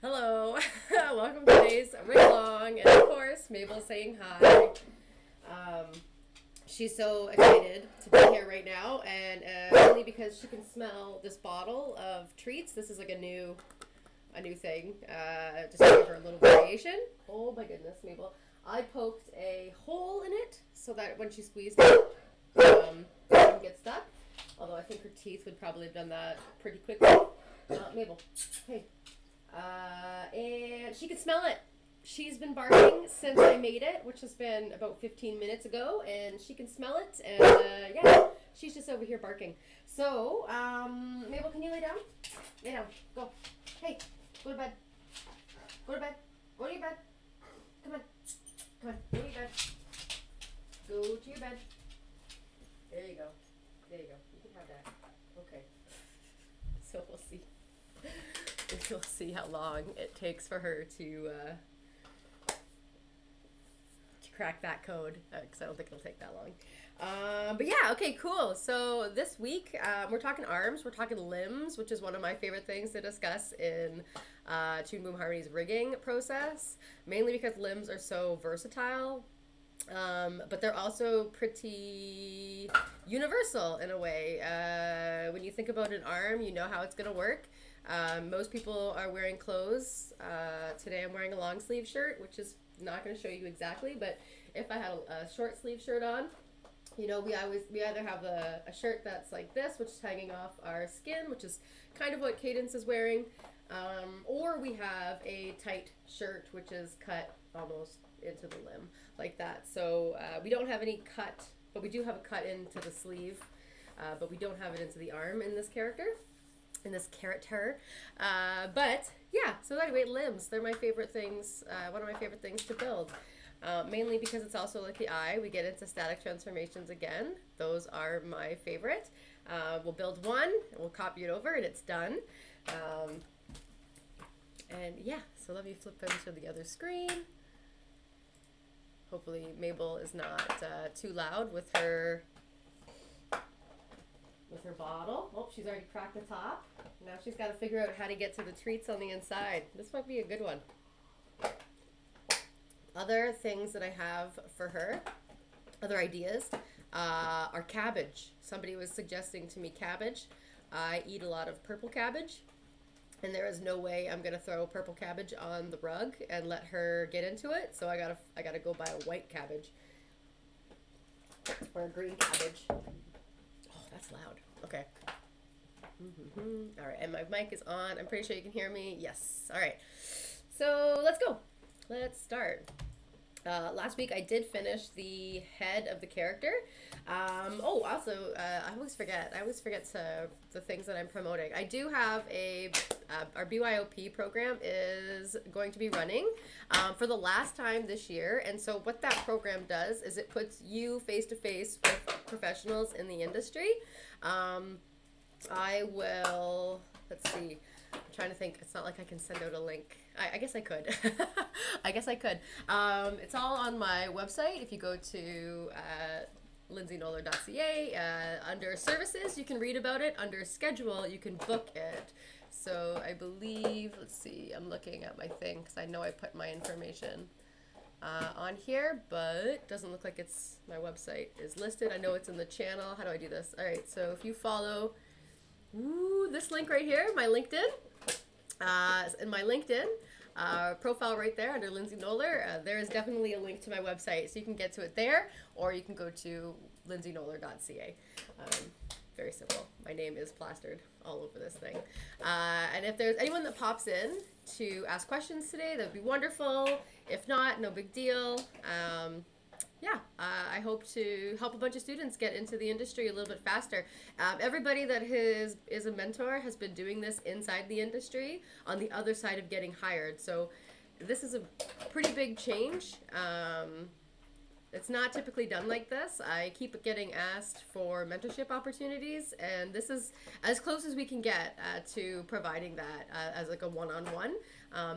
Hello, welcome to today's ring along, and of course, Mabel saying hi. Um, she's so excited to be here right now, and only because she can smell this bottle of treats. This is like a new thing. Just to give her a little variation. Oh my goodness, Mabel! I poked a hole in it so that when she squeezed it, it wouldn't get stuck. Although I think her teeth would probably have done that pretty quickly. Mabel, hey. And she can smell it. She's been barking since I made it, which has been about 15 minutes ago, and she can smell it, and yeah, she's just over here barking. So, Mabel, can you lay down? Lay down. Go. Hey, go to bed. Go to bed. Go to your bed. Come on. Come on. Go to your bed. Go to your bed. There you go. There you go. You can have that. Okay. So we'll see. We'll see how long it takes for her to crack that code, because I don't think it'll take that long. But yeah, okay, cool. So this week we're talking arms, we're talking limbs, which is one of my favorite things to discuss in Toon Boom Harmony's rigging process, mainly because limbs are so versatile. But they're also pretty universal in a way. When you think about an arm, you know how it's going to work. Most people are wearing clothes. Today I'm wearing a long sleeve shirt, which is not going to show you exactly, but if I had a short sleeve shirt on, you know, we either have a shirt that's like this, which is hanging off our skin, which is kind of what Kadence is wearing, or we have a tight shirt, which is cut almost into the limb like that. So we don't have any cut, but we do have a cut into the sleeve, but we don't have it into the arm in this character. But yeah, so anyway, limbs, they're my favorite things, one of my favorite things to build, mainly because it's also like the eye. We get into static transformations again. Those are my favorite. We'll build one, and we'll copy it over, and it's done. And yeah, so let me flip into the other screen. Hopefully Mabel is not too loud with her bottle. Oh, she's already cracked the top. Now she's got to figure out how to get to the treats on the inside. This might be a good one. Other things that I have for her, other ideas, are cabbage. Somebody was suggesting to me cabbage. I eat a lot of purple cabbage, and there is no way I'm gonna throw purple cabbage on the rug and let her get into it. So I gotta go buy a white cabbage or a green cabbage. Oh, that's loud. Okay. All right, and my mic is on. I'm pretty sure you can hear me. Yes. All right. So let's go. Let's start. Last week I did finish the head of the character. Oh, also, I always forget the things that I'm promoting. I do have our BYOP program is going to be running for the last time this year. And so what that program does is it puts you face to face with professionals in the industry. I will, let's see, I'm trying to think. It's not like I can send out a link. I guess I could. I guess I could. It's all on my website. If you go to lindsaynoller.ca, under services, you can read about it. Under schedule, you can book it. So I believe, let's see, I'm looking at my thing because I know I put my information on here, but it doesn't look like it's, my website is listed. I know it's in the channel. How do I do this? All right, so if you follow this link right here, my LinkedIn, in my LinkedIn profile right there under Lindsay Noller, there is definitely a link to my website, so you can get to it there, or you can go to lindsaynoller.ca. Very simple. My name is plastered all over this thing. And if there's anyone that pops in to ask questions today, that would be wonderful. If not, no big deal. Yeah, I hope to help a bunch of students get into the industry a little bit faster. Everybody that is a mentor has been doing this inside the industry on the other side of getting hired. So this is a pretty big change. It's not typically done like this. I keep getting asked for mentorship opportunities, and this is as close as we can get to providing that as like a one-on-one.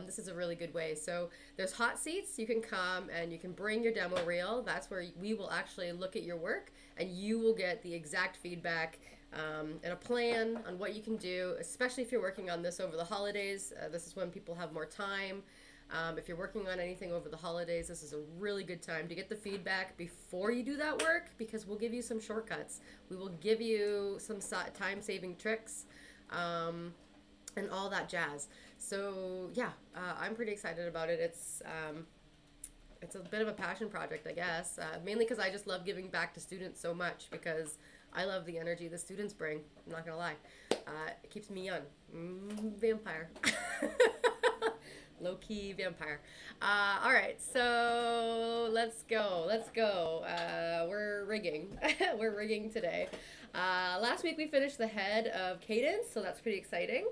This is a really good way. So there's hot seats. You can come and you can bring your demo reel. That's where we will actually look at your work, and you will get the exact feedback and a plan on what you can do, especially if you're working on this over the holidays. This is when people have more time. If you're working on anything over the holidays, this is a really good time to get the feedback before you do that work, because we'll give you some shortcuts. We will give you some time-saving tricks and all that jazz. So yeah, I'm pretty excited about it. It's a bit of a passion project, I guess, mainly because I just love giving back to students so much, because I love the energy the students bring. I'm not gonna lie. It keeps me young. Vampire. Low-key vampire. All right, so let's go. We're rigging. We're rigging today. Last week we finished the head of Kadence, so that's pretty exciting.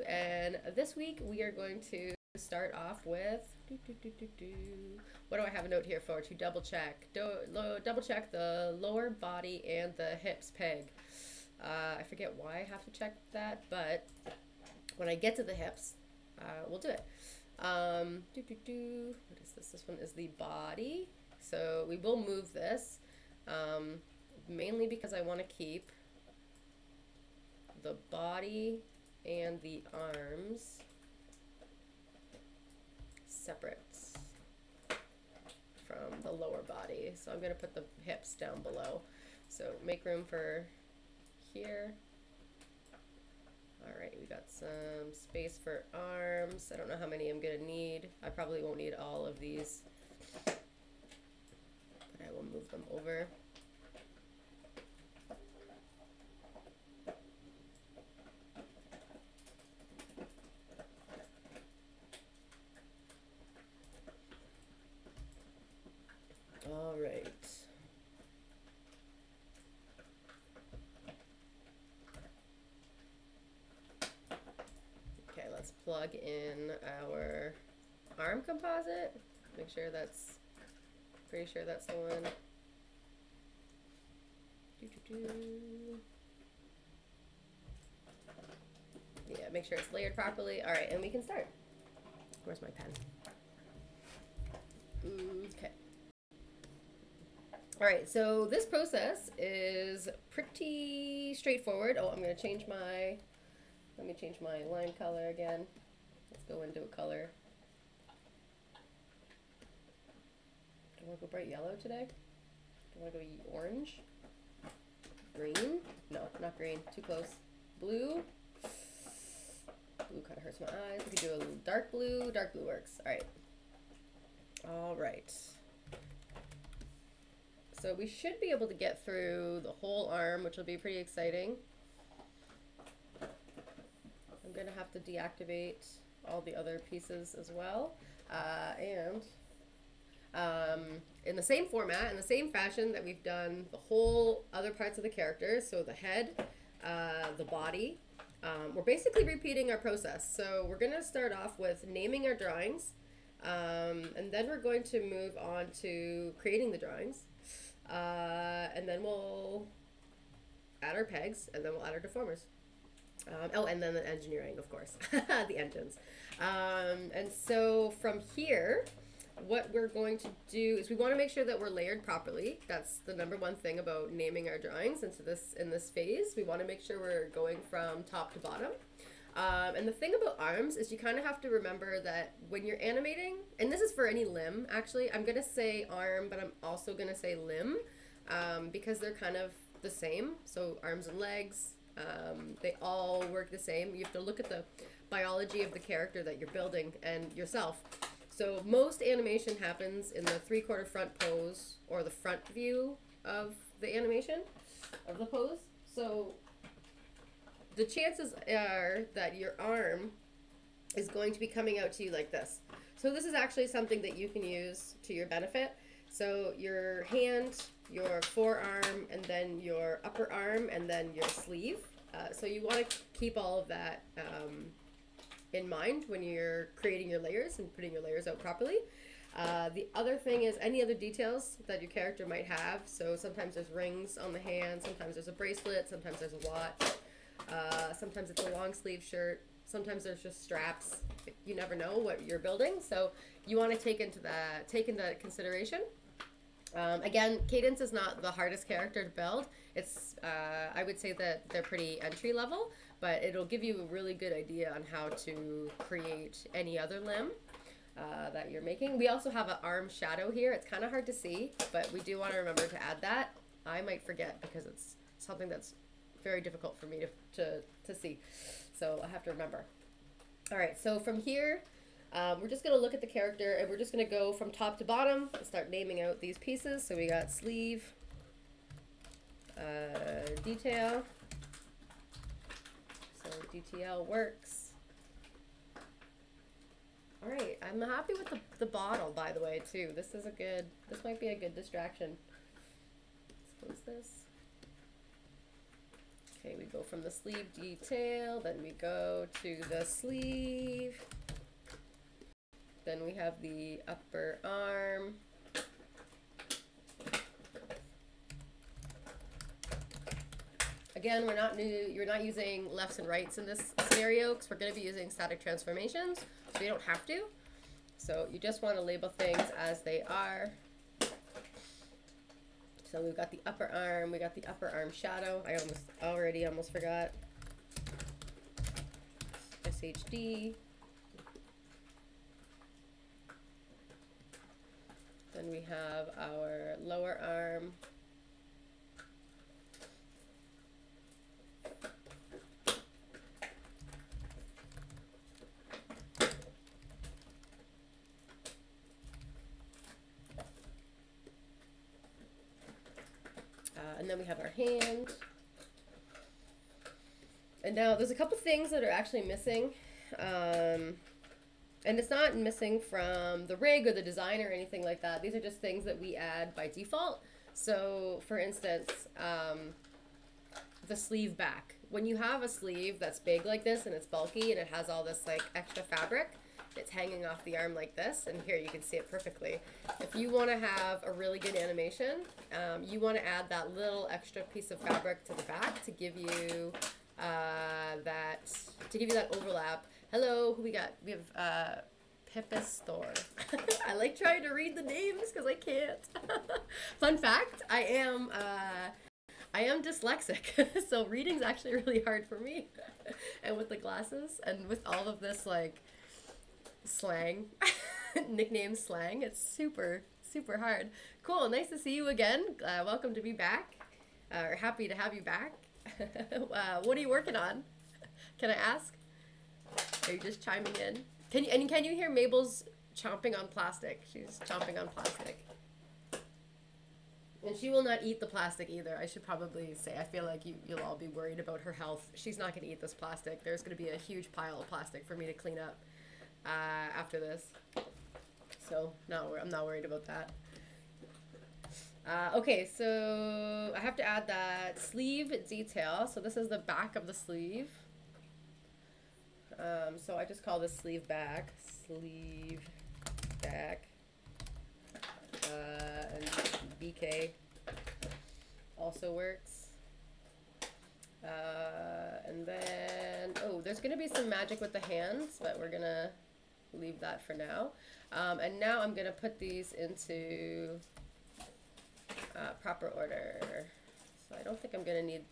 And this week we are going to start off with what do I have a note here for? To double check the lower body and the hips peg. I forget why I have to check that, but when I get to the hips, we'll do it. What is this? This one is the body. So we will move this, mainly because I want to keep the body and the arms separate from the lower body. So I'm going to put the hips down below. So make room for here. All right, we got some space for arms. I don't know how many I'm going to need. I probably won't need all of these, but I will move them over. All right. Okay, let's plug in our arm composite. Make sure that's, pretty sure that's the one. Yeah, make sure it's layered properly. All right, and we can start. Where's my pen? Okay. All right, so this process is pretty straightforward. Oh, I'm going to change my, let me change my line color again. Let's go into a color. Do I want to go bright yellow today? Do I want to go orange? Green? No, not green. Too close. Blue? Blue kind of hurts my eyes. We could do a little dark blue. Dark blue works. All right. All right. So we should be able to get through the whole arm, which will be pretty exciting. I'm going to have to deactivate all the other pieces as well. In the same format, in the same fashion that we've done the whole other parts of the character, so the head, the body, we're basically repeating our process. So we're going to start off with naming our drawings, and then we're going to move on to creating the drawings. And then we'll add our pegs, and then we'll add our deformers. Oh, and then the engineering, of course, the engines. And so from here, what we're going to do is we want to make sure that we're layered properly. That's the number one thing about naming our drawings in this phase. We want to make sure we're going from top to bottom. And the thing about arms is you kind of have to remember that when you're animating, and this is for any limb, actually, I'm going to say arm, but I'm also going to say limb, because they're kind of the same. So arms and legs, they all work the same. You have to look at the biology of the character that you're building and yourself. So most animation happens in the 3/4 front pose, or the front view of the animation, of the pose. So the chances are that your arm is going to be coming out to you like this. So this is actually something that you can use to your benefit. So your hand, your forearm, and then your upper arm, and then your sleeve. So you want to keep all of that in mind when you're creating your layers and putting your layers out properly. The other thing is any other details that your character might have. So sometimes there's rings on the hand, sometimes there's a bracelet, sometimes there's a watch. Sometimes it's a long sleeve shirt. Sometimes there's just straps. You never know what you're building, so you want to take into consideration. Again, Kadence is not the hardest character to build. It's, I would say that they're pretty entry level, but it'll give you a really good idea on how to create any other limb that you're making. We also have an arm shadow here. It's kind of hard to see, but we do want to remember to add that. I might forget because it's something that's very difficult for me to see. So I have to remember. All right, so from here, we're just going to look at the character and we're just going to go from top to bottom and start naming out these pieces. So we got sleeve, detail. So DTL works. All right, I'm happy with the bottle, by the way, too. This might be a good distraction. Let's close this. Okay, we go from the sleeve detail, then we go to the sleeve. Then we have the upper arm. Again, you're not using lefts and rights in this scenario because we're going to be using static transformations, so you don't have to. So you just want to label things as they are. So we've got the upper arm, we got the upper arm shadow. I almost forgot. SHD. Then we have our lower arm. And then we have our hand. And now there's a couple things that are actually missing. And it's not missing from the rig or the design or anything like that. These are just things that we add by default. So for instance, the sleeve back. When you have a sleeve that's big like this and it's bulky and it has all this like extra fabric, it's hanging off the arm like this, and here you can see it perfectly. If you want to have a really good animation, you want to add that little extra piece of fabric to the back to give you that overlap. Hello, who we got? We have Pipistore. I like trying to read the names because I can't. Fun fact: I am dyslexic, so reading's actually really hard for me. And with the glasses and with all of this like slang, nickname slang, it's super hard. Cool, nice to see you again. Welcome to be back, or happy to have you back. What are you working on? Can I ask? Are you just chiming in? Can you hear Maybels chomping on plastic? She's chomping on plastic. And she will not eat the plastic either. I should probably say, I feel like you'll all be worried about her health. She's not going to eat this plastic. There's going to be a huge pile of plastic for me to clean up after this. So no, I'm not worried about that. Okay, so I have to add that sleeve detail. So this is the back of the sleeve. So I just call this sleeve back. Sleeve back. And BK also works. And then, oh, there's going to be some magic with the hands, but we're going to leave that for now. And now I'm going to put these into proper order. So I don't think I'm going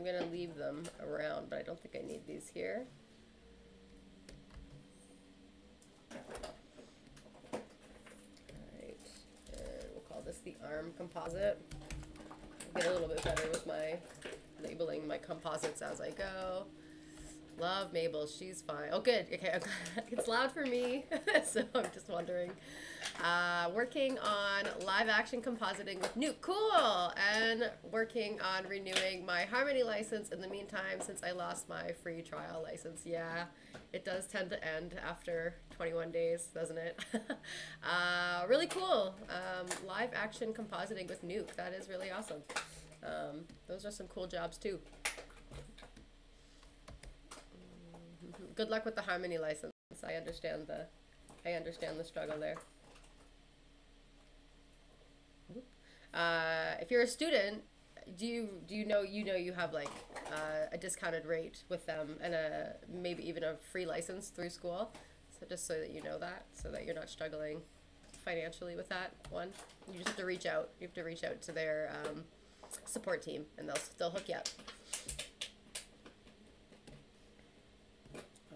to leave them around, but I don't think I need these here. Alright, and we'll call this the arm composite. I'll get a little bit better with my labeling my composites as I go. Love Maybels, she's fine. Oh, good. Okay, it's loud for me, so I'm just wondering. Working on live action compositing with Nuke. Cool! And working on renewing my Harmony license in the meantime since I lost my free trial license. Yeah, it does tend to end after 21 days, doesn't it? Really cool. Live action compositing with Nuke. That is really awesome. Those are some cool jobs too. Good luck with the Harmony license. I understand the struggle there. If you're a student, do you know you have like a discounted rate with them and maybe even a free license through school? So just so that you know that, so that you're not struggling financially with that one. You just have to reach out. You have to reach out to their support team, and they'll hook you up.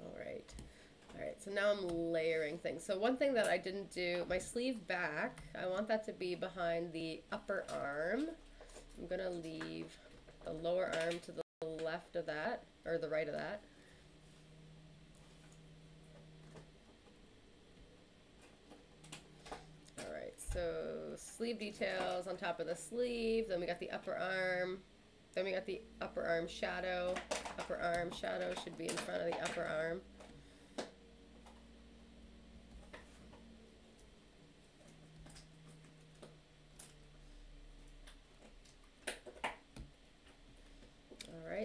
All right, so now I'm layering things. So one thing that I didn't do, my sleeve back, I want that to be behind the upper arm. I'm gonna leave the lower arm to the left of that, or the right of that. All right, so sleeve details on top of the sleeve, then we got the upper arm, then we got the upper arm shadow. Upper arm shadow should be in front of the upper arm.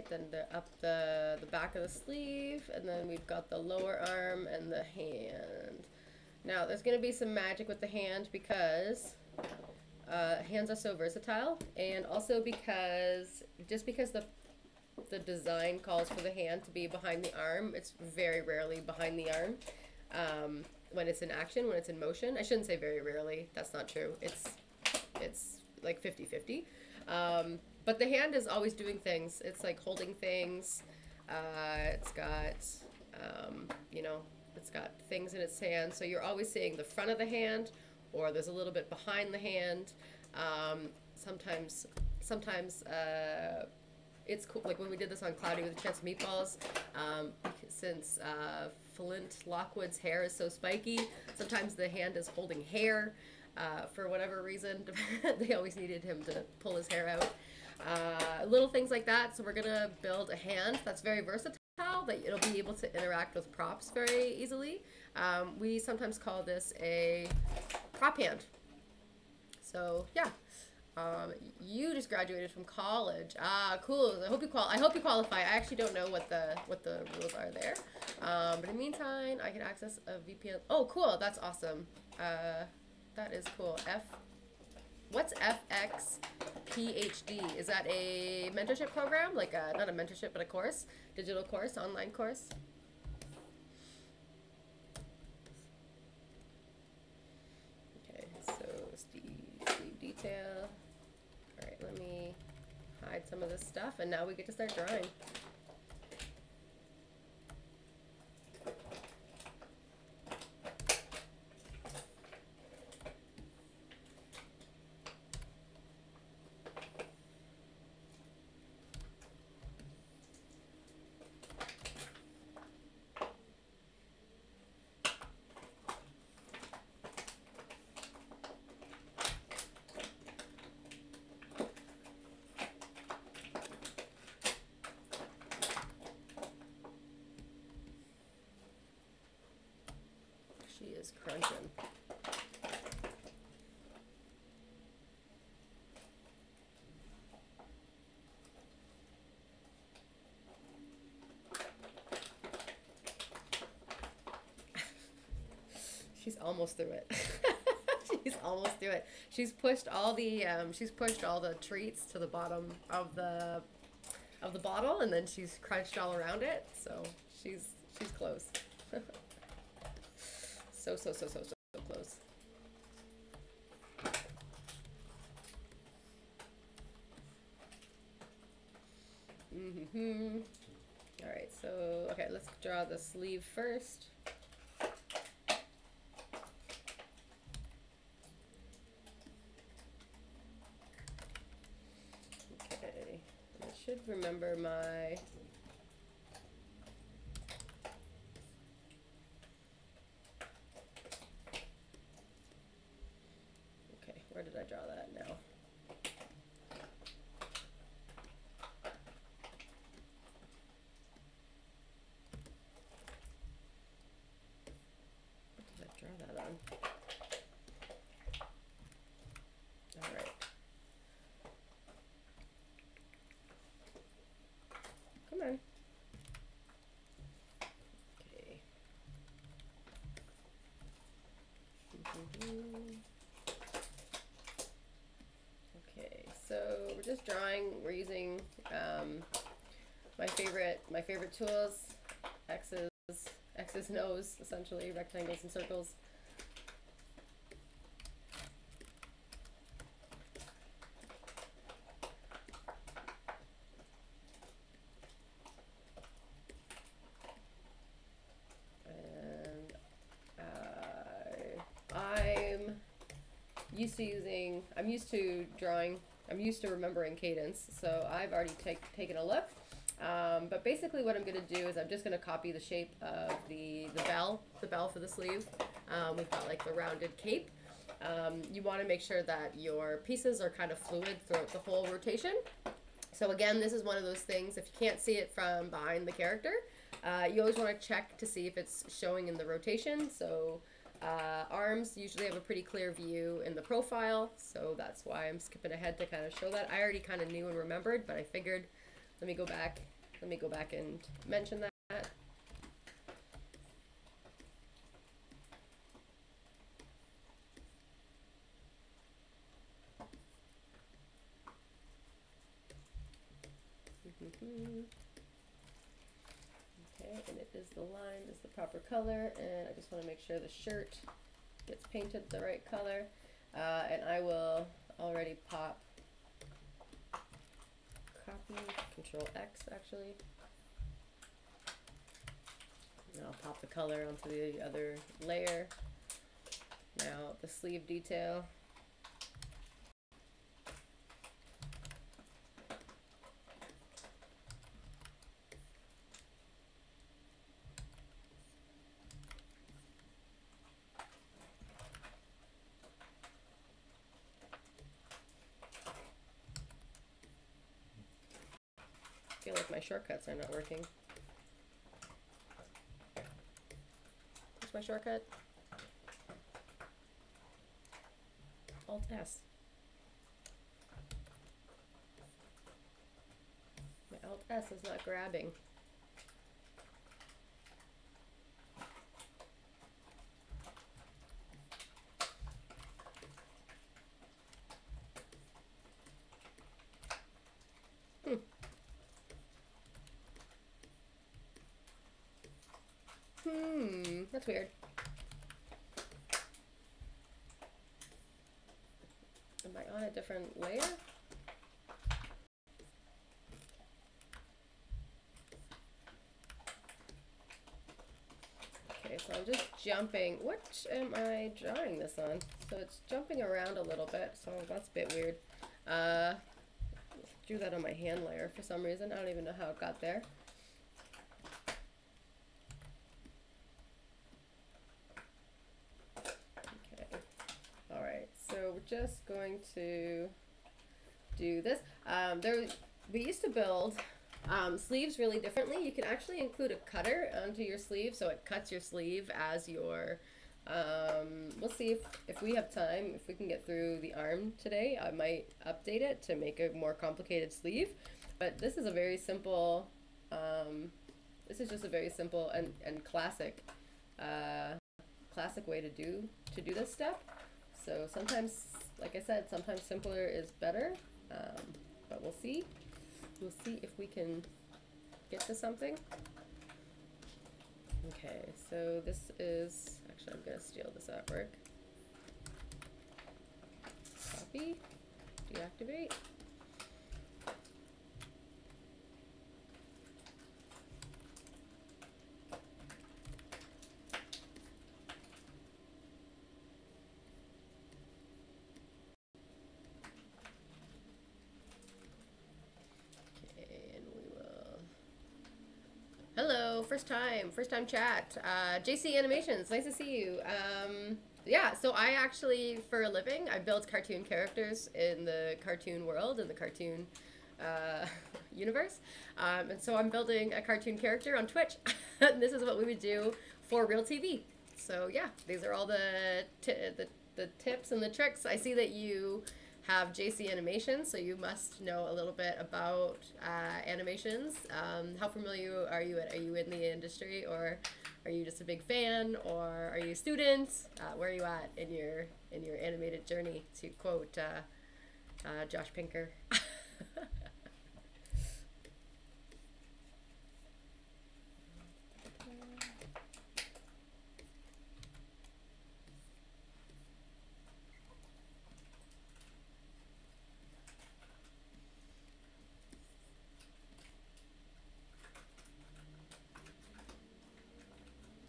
Then the back of the sleeve, and then we've got the lower arm and the hand. Now there's going to be some magic with the hand because hands are so versatile, and also because the design calls for the hand to be behind the arm, it's very rarely behind the arm when it's in action, when it's in motion. I shouldn't say very rarely, that's not true. It's like 50-50. But the hand is always doing things. It's like holding things. It's got, you know, it's got things in its hand. So you're always seeing the front of the hand, or there's a little bit behind the hand. Sometimes it's cool. Like when we did this on Cloudy with a Chance of Meatballs, since Flint Lockwood's hair is so spiky, sometimes the hand is holding hair. For whatever reason, they always needed him to pull his hair out. Little things like that. So we're gonna build a hand that's very versatile, that it'll be able to interact with props very easily. We sometimes call this a prop hand. So yeah, you just graduated from college. Cool. I hope you qualify. I actually don't know what the rules are there. But in the meantime, I can access a VPN. Oh, cool. That's awesome. That is cool. What's FX PhD? Is that a mentorship program? Like not a mentorship, but a course? Digital course, online course? Okay, so sleeve detail. All right, let me hide some of this stuff, and now we get to start drawing. She is crunching. She's almost through it. She's almost through it. She's pushed all the treats to the bottom of the bottle, and then she's crunched all around it. So she's close. So close. All right, so okay, let's draw the sleeve first. Okay, I should remember my. Where did I draw that now? What did I draw that on? All right. Come on. Okay. So we're just drawing. We're using my favorite tools, X's and O's, essentially rectangles and circles. used to drawing, I'm used to remembering cadence, so I've already taken a look. But basically what I'm going to do is I'm just going to copy the shape of the bell for the sleeve. We've got like the rounded cape. You want to make sure that your pieces are kind of fluid throughout the whole rotation. So again, this is one of those things, if you can't see it from behind the character, you always want to check to see if it's showing in the rotation. So arms usually have a pretty clear view in the profile, so that's why I'm skipping ahead to kind of show that. I already kind of knew and remembered, but I figured let me go back and mention that. Okay, and it is the line is the proper color, and I just want to make sure the shirt gets painted the right color. And I will already pop copy, Control X actually. And I'll pop the color onto the other layer. Now the sleeve detail. I feel like my shortcuts are not working. Where's my shortcut? Alt S. My Alt S is not grabbing. That's weird. Am I on a different layer? Okay, so I'm just jumping. What am I drawing this on? So it's jumping around a little bit, so that's a bit weird. Drew that on my hand layer for some reason. I don't even know how it got there. So we're just going to do this. We used to build sleeves really differently. You can actually include a cutter onto your sleeve, so it cuts your sleeve as your, we'll see if we have time, if we can get through the arm today. I might update it to make a more complicated sleeve, but this is a very simple, this is just a very simple and classic way to do this step. So sometimes, like I said, sometimes simpler is better, but we'll see. We'll see if we can get to something. Okay, so this is, actually I'm going to steal this artwork. Copy, deactivate. Hello, first time chat. JC Animations, nice to see you. Yeah, so I actually, for a living, I build cartoon characters in the cartoon world, in the cartoon universe. And so I'm building a cartoon character on Twitch. And this is what we would do for real TV. So yeah, these are all the tips and the tricks. I see that you have JC Animations, so you must know a little bit about animations. How familiar are you? Are you in the industry, or are you just a big fan, or are you a student? Where are you at in your animated journey? To quote Josh Pinker.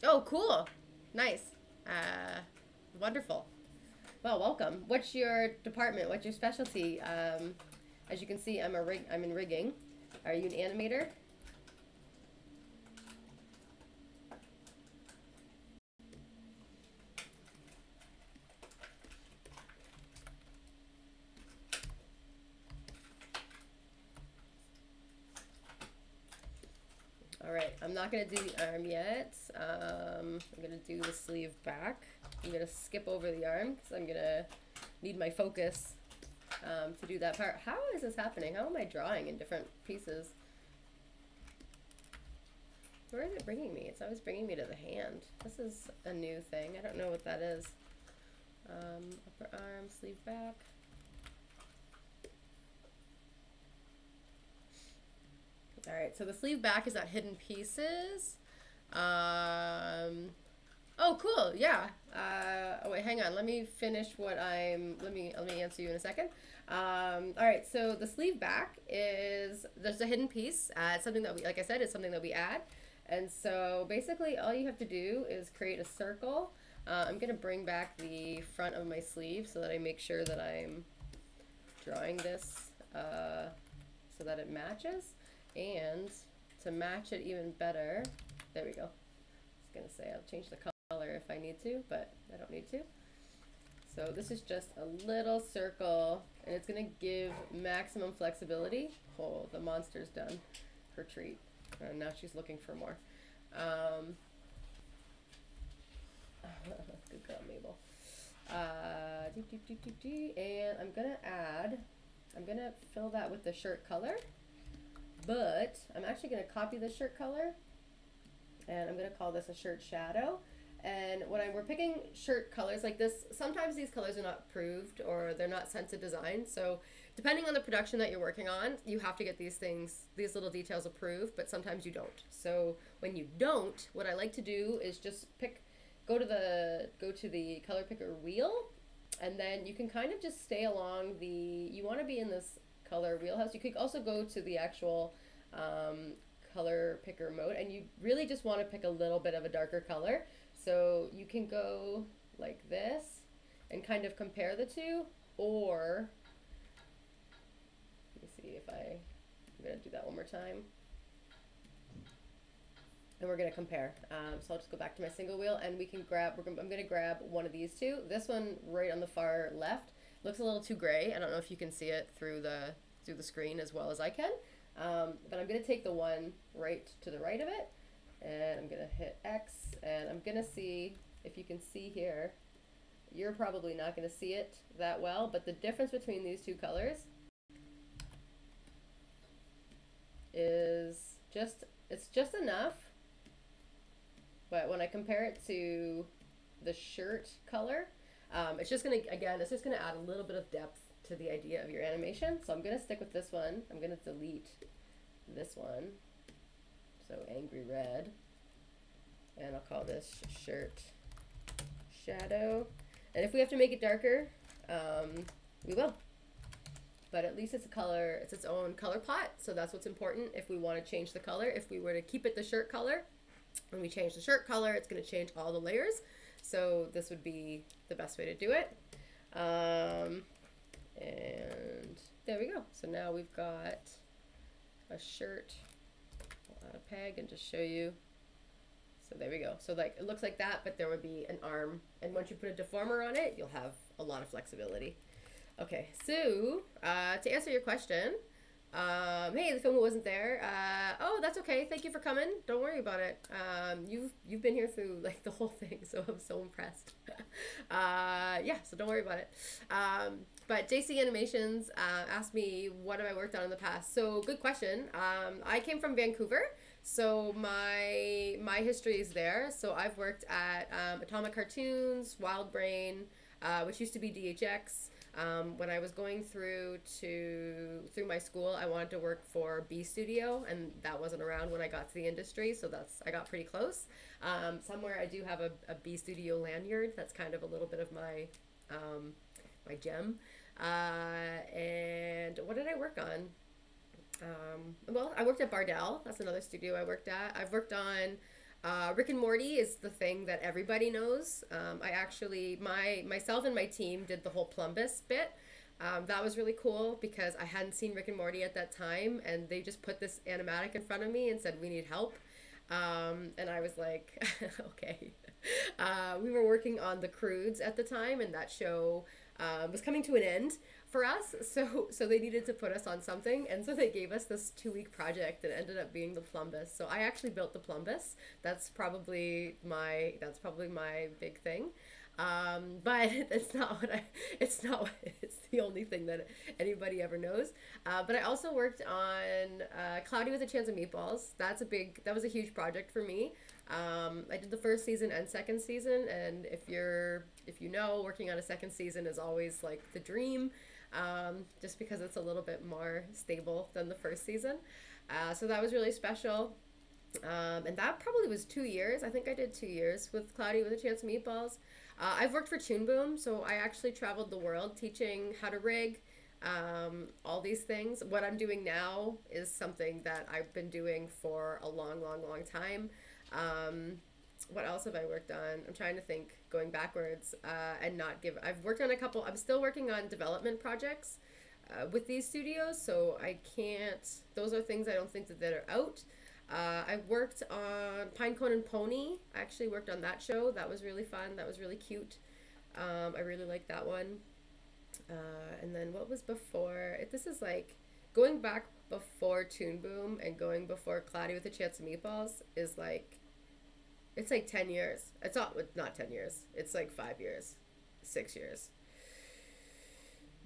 Oh, cool. Nice. Wonderful. Well, welcome. What's your department? What's your specialty? As you can see, I'm in rigging. Are you an animator? All right, I'm not gonna do the arm yet. I'm gonna do the sleeve back. I'm gonna skip over the arm because I'm gonna need my focus to do that part. How is this happening? How am I drawing in different pieces? Where is it bringing me? It's always bringing me to the hand. This is a new thing. I don't know what that is. Upper arm, sleeve back. All right, so the sleeve back is at hidden pieces. Oh, cool. Yeah. Oh wait, hang on. Let me finish what I'm. Let me answer you in a second. All right. So the sleeve back is there's a hidden piece. It's something that we, like I said, is something that we add. And so basically, all you have to do is create a circle. I'm gonna bring back the front of my sleeve so that I make sure that I'm drawing this so that it matches. And to match it even better, there we go. I was gonna say I'll change the color if I need to, but I don't need to. So this is just a little circle, and it's gonna give maximum flexibility. Oh, the monster's done her treat. And now she's looking for more. Good girl, Mabel. And I'm gonna fill that with the shirt color. But I'm actually going to copy the shirt color, and I'm going to call this a shirt shadow. And when we're picking shirt colors like this, sometimes these colors are not approved or they're not sent to design. So depending on the production that you're working on, you have to get these little details approved, but sometimes you don't. So when you don't, what I like to do is just go to the color picker wheel, and then you can kind of just stay along you want to be in this color wheelhouse. You could also go to the actual color picker mode, and you really just want to pick a little bit of a darker color. So you can go like this and kind of compare the two, or let me see if I'm gonna do that one more time. And we're gonna compare. So I'll just go back to my single wheel, and we can I'm gonna grab one of these two. This one right on the far left looks a little too gray. I don't know if you can see it through the screen as well as I can. But I'm gonna take the one right to the right of it, and I'm gonna hit X, and I'm gonna see if you can see here. You're probably not gonna see it that well, but the difference between these two colors is it's just enough. But when I compare it to the shirt color, it's just gonna add a little bit of depth to the idea of your animation. So I'm gonna stick with this one. I'm gonna delete this one. So angry red. And I'll call this shirt shadow. And if we have to make it darker, we will. But at least it's its own color pot. So that's what's important if we want to change the color. If we were to keep it the shirt color, when we change the shirt color, it's gonna change all the layers. So this would be the best way to do it. And there we go. So now we've got a shirt. I'll add a peg and just show you. So there we go. So like it looks like that, but there would be an arm. And once you put a deformer on it, you'll have a lot of flexibility. Okay, so to answer your question, hey, the film wasn't there. Oh, that's okay. Thank you for coming. Don't worry about it. You've been here through like the whole thing, so I'm so impressed. Yeah, so don't worry about it. But JC Animations asked me what have I worked on in the past. So good question. I came from Vancouver, so my history is there. So I've worked at Atomic Cartoons, Wild Brain, which used to be DHX. When I was going through my school, I wanted to work for B Studio, and that wasn't around when I got to the industry, so I got pretty close. Somewhere I do have a B Studio lanyard. That's kind of a little bit of my my gem. And what did I work on? Well, I worked at Bardell. That's another studio I worked at. I've worked on Rick and Morty is the thing that everybody knows. I actually, myself and my team did the whole Plumbus bit. That was really cool because I hadn't seen Rick and Morty at that time, and they just put this animatic in front of me and said, "We need help." And I was like, okay. We were working on The Croods at the time, and that show was coming to an end for us. So they needed to put us on something, and so they gave us this 2-week project that ended up being the Plumbus. So I actually built the Plumbus. That's probably my big thing. But it's the only thing that anybody ever knows. But I also worked on Cloudy with a Chance of Meatballs. That was a huge project for me. I did the first season and second season, and if you know, working on a second season is always like the dream, just because it's a little bit more stable than the first season. So that was really special. And that probably was 2 years. I think I did 2 years with Cloudy with a Chance of Meatballs. I've worked for Toon Boom, so I actually traveled the world teaching how to rig, all these things. What I'm doing now is something that I've been doing for a long, long, long time. What else have I worked on? I'm trying to think, going backwards, and not give. I've worked on a couple. I'm still working on development projects with these studios, so I can't. Those are things I don't think that are out. I worked on Pinecone and Pony. I actually worked on that show. That was really fun. That was really cute. I really liked that one. And then what was before? This is like going back before Toon Boom and going before Cloudy with a Chance of Meatballs is like, it's like 10 years. It's not 10 years. It's like 5 years, 6 years,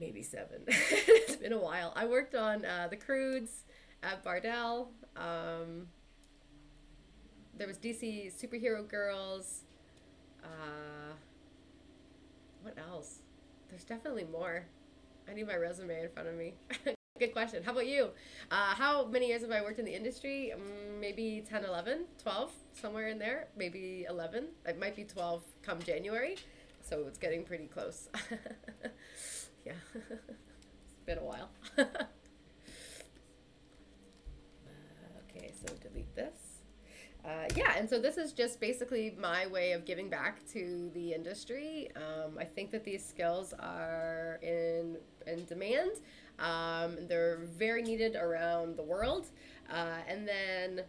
maybe 7. It's been a while. I worked on The Croods at Bardell. There was DC Superhero Girls. What else? There's definitely more. I need my resume in front of me. Good question. How about you? How many years have I worked in the industry? Maybe 10, 11, 12, somewhere in there. Maybe 11. It might be 12 come January. So it's getting pretty close. Yeah. It's been a while. Okay, so delete this. Yeah, and so this is just basically my way of giving back to the industry. I think that these skills are in demand. They're very needed around the world. And then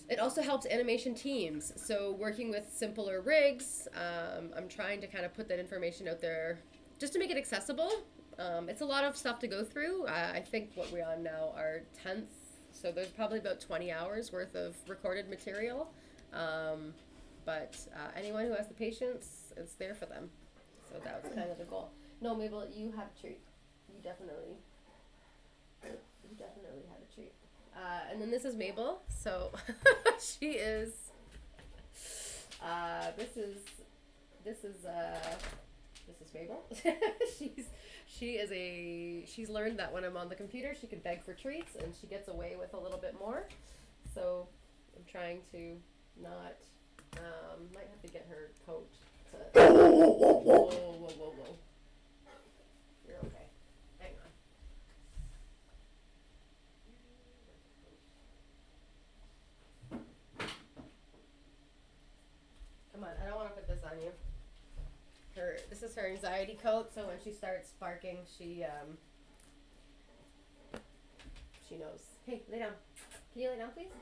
it also helps animation teams. So working with simpler rigs, I'm trying to kind of put that information out there just to make it accessible. It's a lot of stuff to go through. I think what we're on now are 10th. So there's probably about 20 hours worth of recorded material. But anyone who has the patience, it's there for them. So that was kind of the goal. No, Mabel, you have a treat. You definitely had a treat. And then this is Mabel. So she is, this is Mabel. She's learned that when I'm on the computer, she can beg for treats, and she gets away with a little bit more. So I'm trying to not, might have to get her coat to, whoa. You're okay. Hang on. Come on, I don't want to put this on you. This is her anxiety coat, so when she starts barking, she knows. Hey, lay down. Can you lay down, please?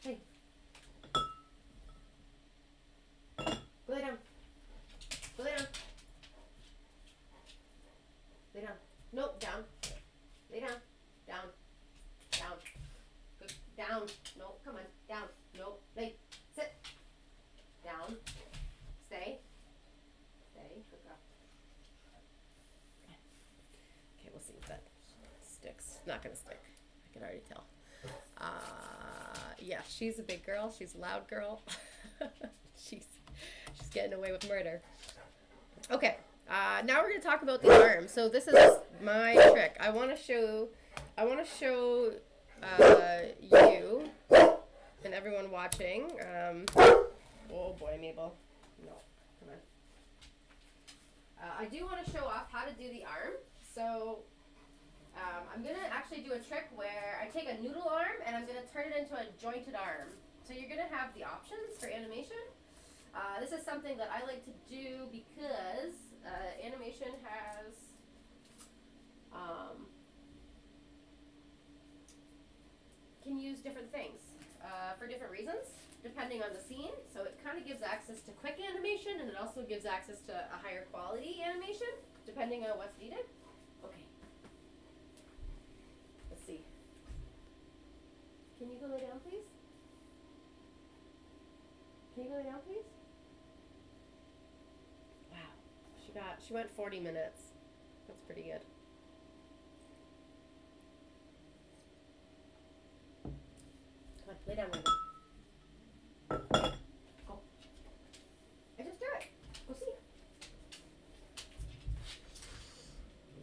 Hey. Go lay down. Go lay down. Lay down. Nope, down. Lay down. Down. Down. Good. Down. No, come on. Down. Nope. Lay. Sit. Down. Stay. Good girl. Okay, we'll see if that sticks. Not gonna stick. I can already tell. Yeah, she's a big girl. She's a loud girl. she's getting away with murder. Okay, now we're gonna talk about the arm. So this is my trick. I want to show you and everyone watching. Oh boy, Mabel. No, come on. I do want to show off how to do the arm. So I'm going to actually do a trick where I take a noodle arm and I'm going to turn it into a jointed arm. So you're going to have the options for animation. This is something that I like to do because animation has can use different things for different reasons depending on the scene. So it kind of gives access to quick animation, and it also gives access to a higher quality animation depending on what's needed. Okay. Let's see. Can you go lay down, please? Can you go lay down, please? Wow. She went 40 minutes. That's pretty good. Come on, lay down, Lindsay. Go. I just do it. Go see.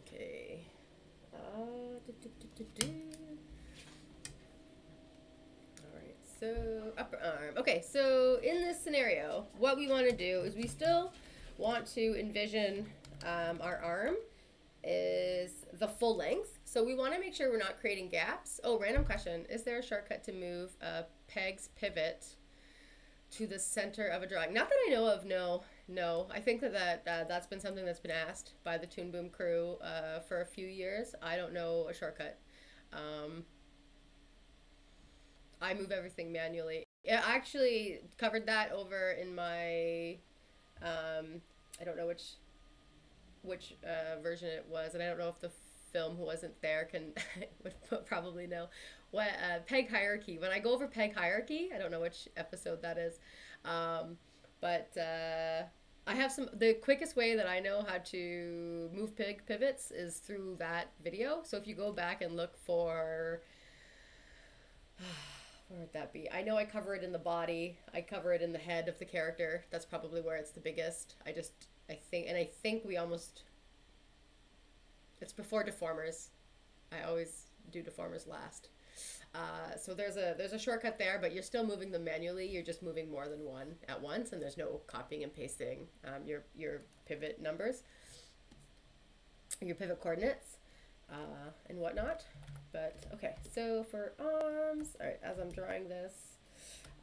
Okay. Alright, so upper arm. Okay, so in this scenario, what we want to do is we still want to envision our arm is the full length. So we want to make sure we're not creating gaps. Oh, random question. Is there a shortcut to move a peg's pivot to the center of a drawing? Not that I know of, no. No, I think that's been something that's been asked by the Toon Boom crew for a few years. I don't know a shortcut. I move everything manually. Yeah, I actually covered that over in my, I don't know which version it was, and I don't know if the film who wasn't there can would probably know what peg hierarchy. When I go over peg hierarchy, I don't know which episode that is, but I have the quickest way that I know how to move peg pivots is through that video. So if you go back and look for, where would that be? I know I cover it in the body. I cover it in the head of the character. That's probably where it's the biggest. I think we almost, it's before deformers. I always do deformers last. So there's a shortcut there, but you're still moving them manually. You're just moving more than one at once, and there's no copying and pasting your pivot numbers, your pivot coordinates, and whatnot. But okay, so for arms, all right, as I'm drawing this,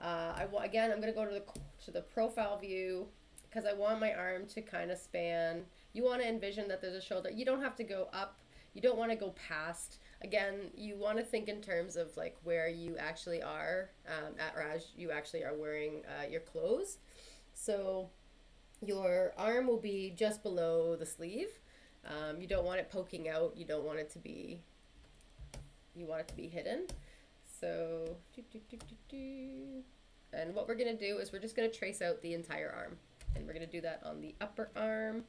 I'm going to go to the profile view because I want my arm to kind of span. You want to envision that there's a shoulder. You don't have to go up. You don't want to go past. Again, you want to think in terms of like where you actually are or as you actually are wearing your clothes. So your arm will be just below the sleeve. You don't want it poking out. You don't want it to be, you want it to be hidden. So, and what we're going to do is we're just going to trace out the entire arm. And we're going to do that on the upper arm.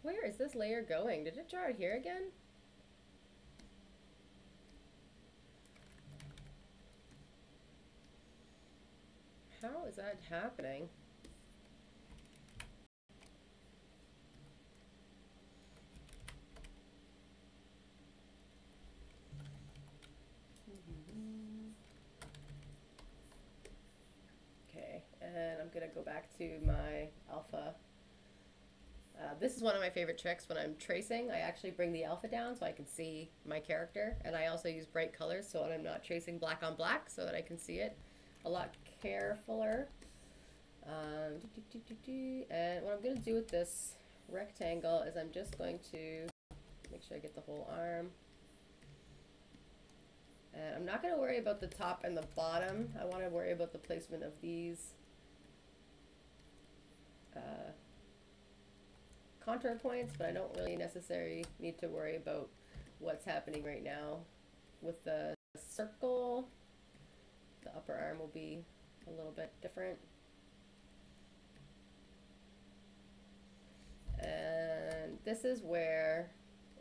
Where is this layer going? Did it draw it here again? How is that happening? Okay, and I'm gonna go back to my alpha. This is one of my favorite tricks when I'm tracing. I actually bring the alpha down so I can see my character, and I also use bright colors so I'm not tracing black on black so that I can see it a lot carefuler. And what I'm going to do with this rectangle is I'm just going to make sure I get the whole arm. And I'm not going to worry about the top and the bottom. I want to worry about the placement of these contour points, but I don't really necessarily need to worry about what's happening right now. With the circle, the upper arm will be a little bit different. And this is where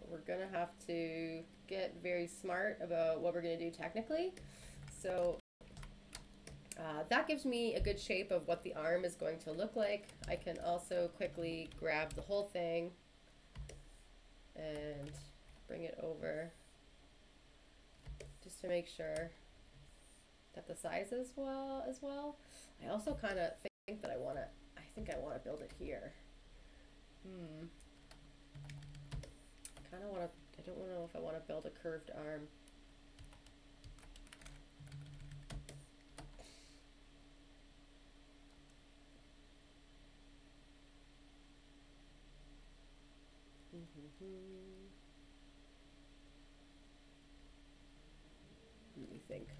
we're gonna have to get very smart about what we're gonna do technically. So that gives me a good shape of what the arm is going to look like. I can also quickly grab the whole thing and bring it over just to make sure that the size is as well. I also kind of think that I think I want to build it here. Kind of want to, I don't know if I want to build a curved arm.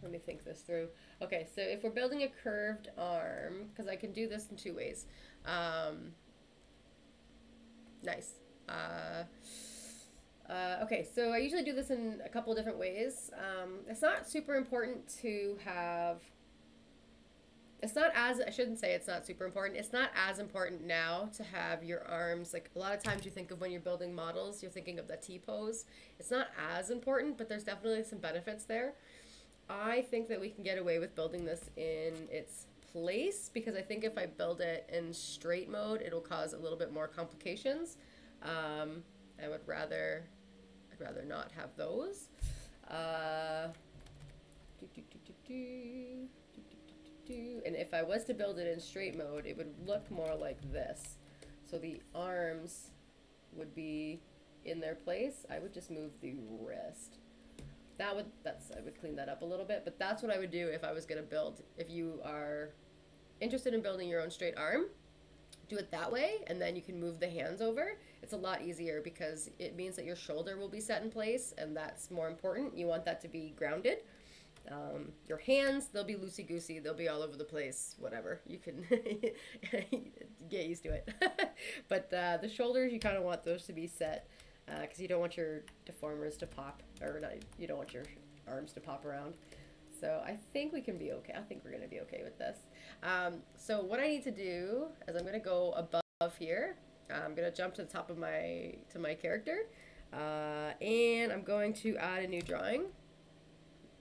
Let me think this through. Okay, so if we're building a curved arm, because I can do this in two ways. Nice. Okay, so I usually do this in a couple different ways. It's not super important to have, I shouldn't say it's not super important. It's not as important now to have your arms, like a lot of times you think of when you're building models, you're thinking of the T-pose. It's not as important, but there's definitely some benefits there. I think that we can get away with building this in its place because I think if I build it in straight mode, it'll cause a little bit more complications. I'd rather not have those. And if I was to build it in straight mode, it would look more like this. So the arms would be in their place. I would just move the wrist. I would clean that up a little bit, but that's what I would do if I was going to build. If you are interested in building your own straight arm, do it that way, and then you can move the hands over. It's a lot easier because it means that your shoulder will be set in place, and that's more important. You want that to be grounded. Your hands, they'll be loosey-goosey. They'll be all over the place, whatever. You can get used to it. But the shoulders, you kind of want those to be set because you don't want your deformers to pop, or not, you don't want your arms to pop around. So I think we can be okay. I think we're going to be okay with this. So what I need to do is I'm going to go above here. I'm going to jump to the top of my character, and I'm going to add a new drawing.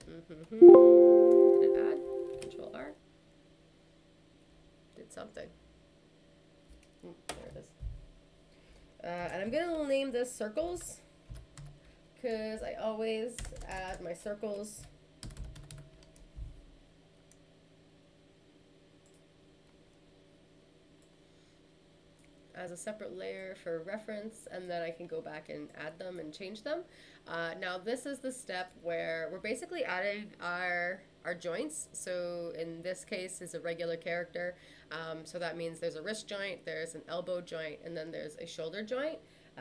Did it add? Control R. Did something. There it is. And I'm going to name this circles because I always add my circles as a separate layer for reference, and then I can go back and add them and change them. Now this is the step where we're basically adding our joints. So in this case is a regular character. So that means there's a wrist joint, there's an elbow joint, and then there's a shoulder joint.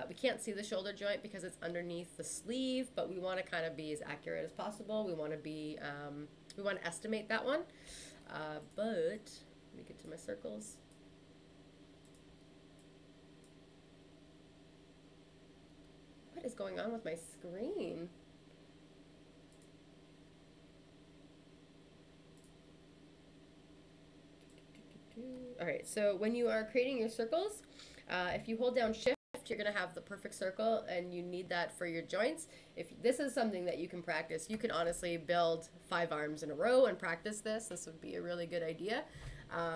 We can't see the shoulder joint because it's underneath the sleeve, but we want to kind of be as accurate as possible. We want to be, we want to estimate that one. But let me get to my circles. What is going on with my screen? All right, so when you are creating your circles, if you hold down Shift, you're gonna have the perfect circle, and you need that for your joints. If this is something that you can practice, you can honestly build 5 arms in a row and practice this. This would be a really good idea.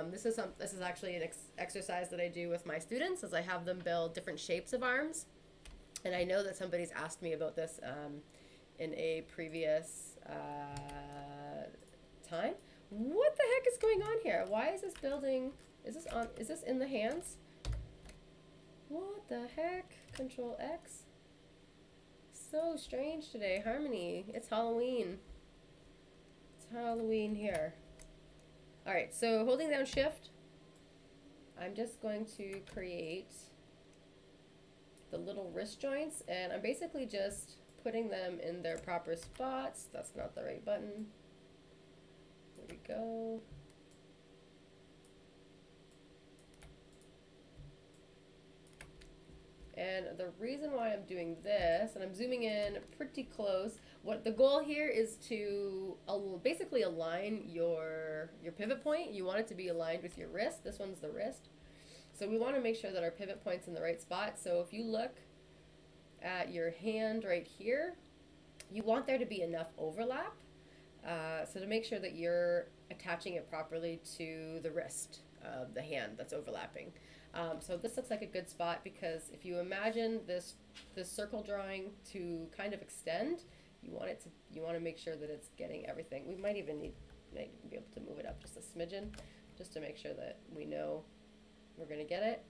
This is actually an exercise that I do with my students, as I have them build different shapes of arms. And I know that somebody's asked me about this in a previous time. What the heck is going on here? Why is this building, is this in the hands? What the heck? Control X? So strange today. Harmony, it's Halloween. It's Halloween here. Alright, so holding down Shift, I'm just going to create the little wrist joints, and I'm basically just putting them in their proper spots. That's not the right button. There we go. And the reason why I'm doing this, and I'm zooming in pretty close, what the goal here is to basically align your pivot point. You want it to be aligned with your wrist. This one's the wrist. So we want to make sure that our pivot point's in the right spot. So if you look at your hand right here, you want there to be enough overlap. So to make sure that you're attaching it properly to the wrist of the hand that's overlapping. So this looks like a good spot because if you imagine this circle drawing to kind of extend, you want to make sure that it's getting everything. We might even be able to move it up just a smidgen, just to make sure that we know we're gonna get it.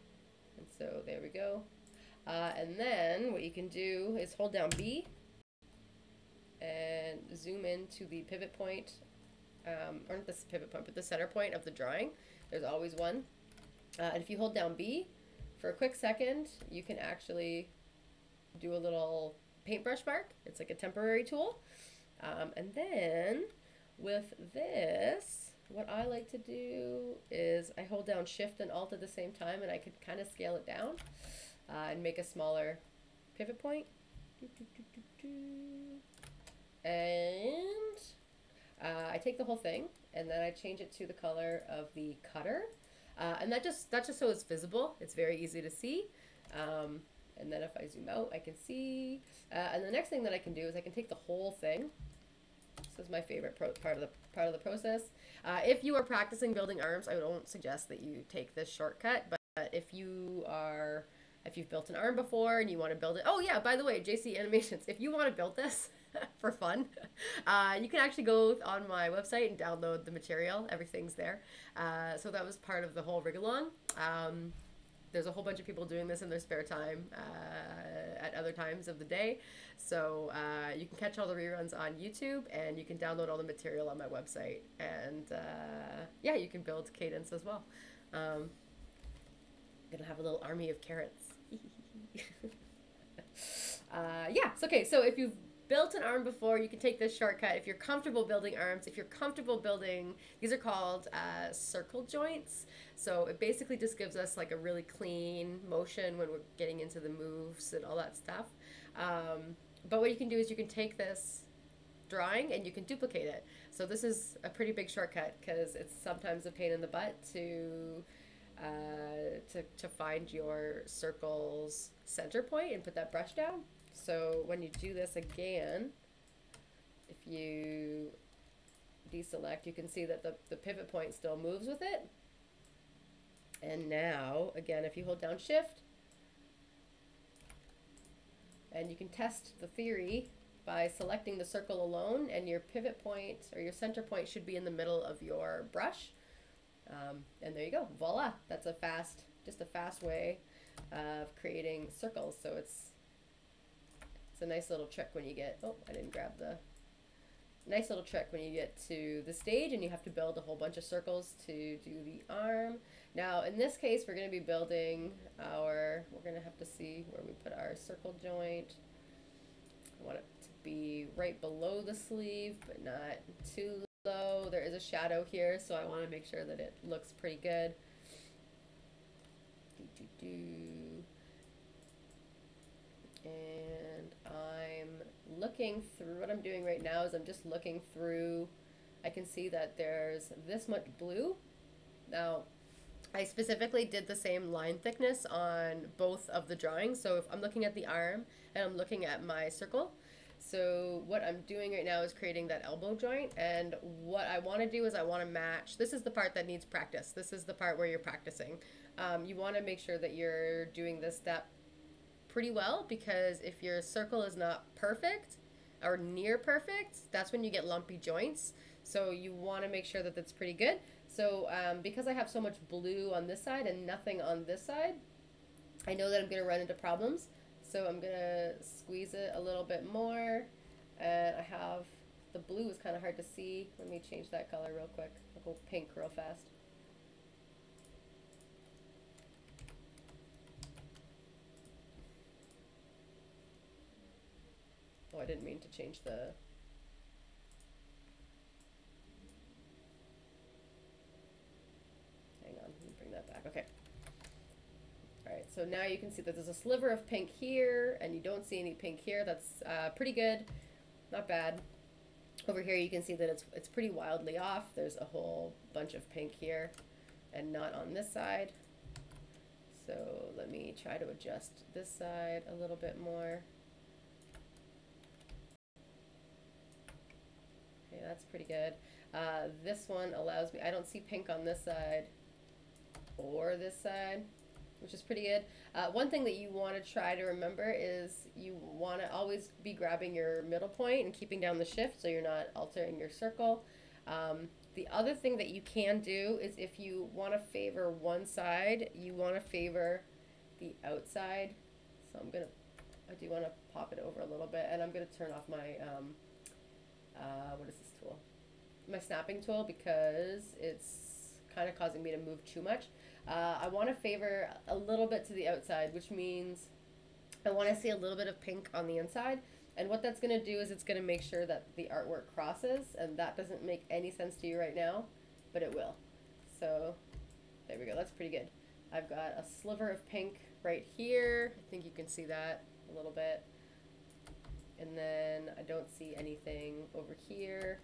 And so there we go. And then what you can do is hold down B and zoom into the pivot point, or not this pivot point, but the center point of the drawing. There's always one. And if you hold down B for a quick second, you can actually do a little paintbrush mark. It's like a temporary tool. And then with this, what I like to do is I hold down Shift and Alt at the same time, and I could kind of scale it down and make a smaller pivot point. And I take the whole thing and then I change it to the color of the cutter. And that just so it's visible. It's very easy to see. And then if I zoom out, I can see. And the next thing that I can do is I can take the whole thing. This is my favorite part of the process. If you are practicing building arms, I don't suggest that you take this shortcut. But if you've built an arm before and you want to build it, oh yeah, by the way, JC Animations, if you want to build this for fun, you can actually go on my website and download the material. Everything's there. So that was part of the whole rig-along. There's a whole bunch of people doing this in their spare time at other times of the day. So you can catch all the reruns on YouTube, and you can download all the material on my website. And yeah, you can build Kadence as well. I'm gonna have a little army of carrots. Yeah, so, okay, so if you've built an arm before, you can take this shortcut. If you're comfortable building arms, if you're comfortable building, these are called circle joints. So it basically just gives us like a really clean motion when we're getting into the moves and all that stuff. But what you can do is you can take this drawing and you can duplicate it. So this is a pretty big shortcut because it's sometimes a pain in the butt to find your circle's center point and put that brush down. So when you do this again, if you deselect, you can see that the pivot point still moves with it. And now, again, if you hold down Shift, and you can test the theory by selecting the circle alone, and your pivot point or your center point should be in the middle of your brush. And there you go, voila! That's just a fast way of creating circles. So it's a nice little trick when you get, oh, I didn't grab the, nice little trick when you get to the stage and you have to build a whole bunch of circles to do the arm. Now, in this case, we're going to be building we're going to have to see where we put our circle joint. I want it to be right below the sleeve, but not too low. There is a shadow here, so I want to make sure that it looks pretty good. And I'm looking through, what I'm doing right now is I'm just looking through, I can see that there's this much blue. Now, I specifically did the same line thickness on both of the drawings. So if I'm looking at the arm and I'm looking at my circle, so what I'm doing right now is creating that elbow joint, and what I want to do is I want to match, this is the part that needs practice. This is the part where you're practicing. You want to make sure that you're doing this step pretty well, because if your circle is not perfect or near perfect, that's when you get lumpy joints. So you want to make sure that that's pretty good. So because I have so much blue on this side and nothing on this side, I know that I'm going to run into problems. So I'm going to squeeze it a little bit more. And I have, the blue is kind of hard to see. Let me change that color real quick. I'll go pink real fast. Oh, I didn't mean to change the... Hang on, let me bring that back. Okay. Alright, so now you can see that there's a sliver of pink here, and you don't see any pink here. That's pretty good. Not bad. Over here you can see that it's pretty wildly off. There's a whole bunch of pink here, and not on this side. So let me try to adjust this side a little bit more. Okay, that's pretty good. This one allows me, I don't see pink on this side or this side. which is pretty good. One thing that you want to try to remember is you want to always be grabbing your middle point and keeping down the shift so you're not altering your circle. The other thing that you can do is if you want to favor one side, you want to favor the outside. So I do want to pop it over a little bit, and I'm going to turn off my, what is this tool? My snapping tool, because it's kind of causing me to move too much. I want to favor a little bit to the outside, which means I want to see a little bit of pink on the inside. And what that's going to do is it's going to make sure that the artwork crosses, and that doesn't make any sense to you right now, but it will. So there we go. That's pretty good. I've got a sliver of pink right here. I think you can see that a little bit. And then I don't see anything over here.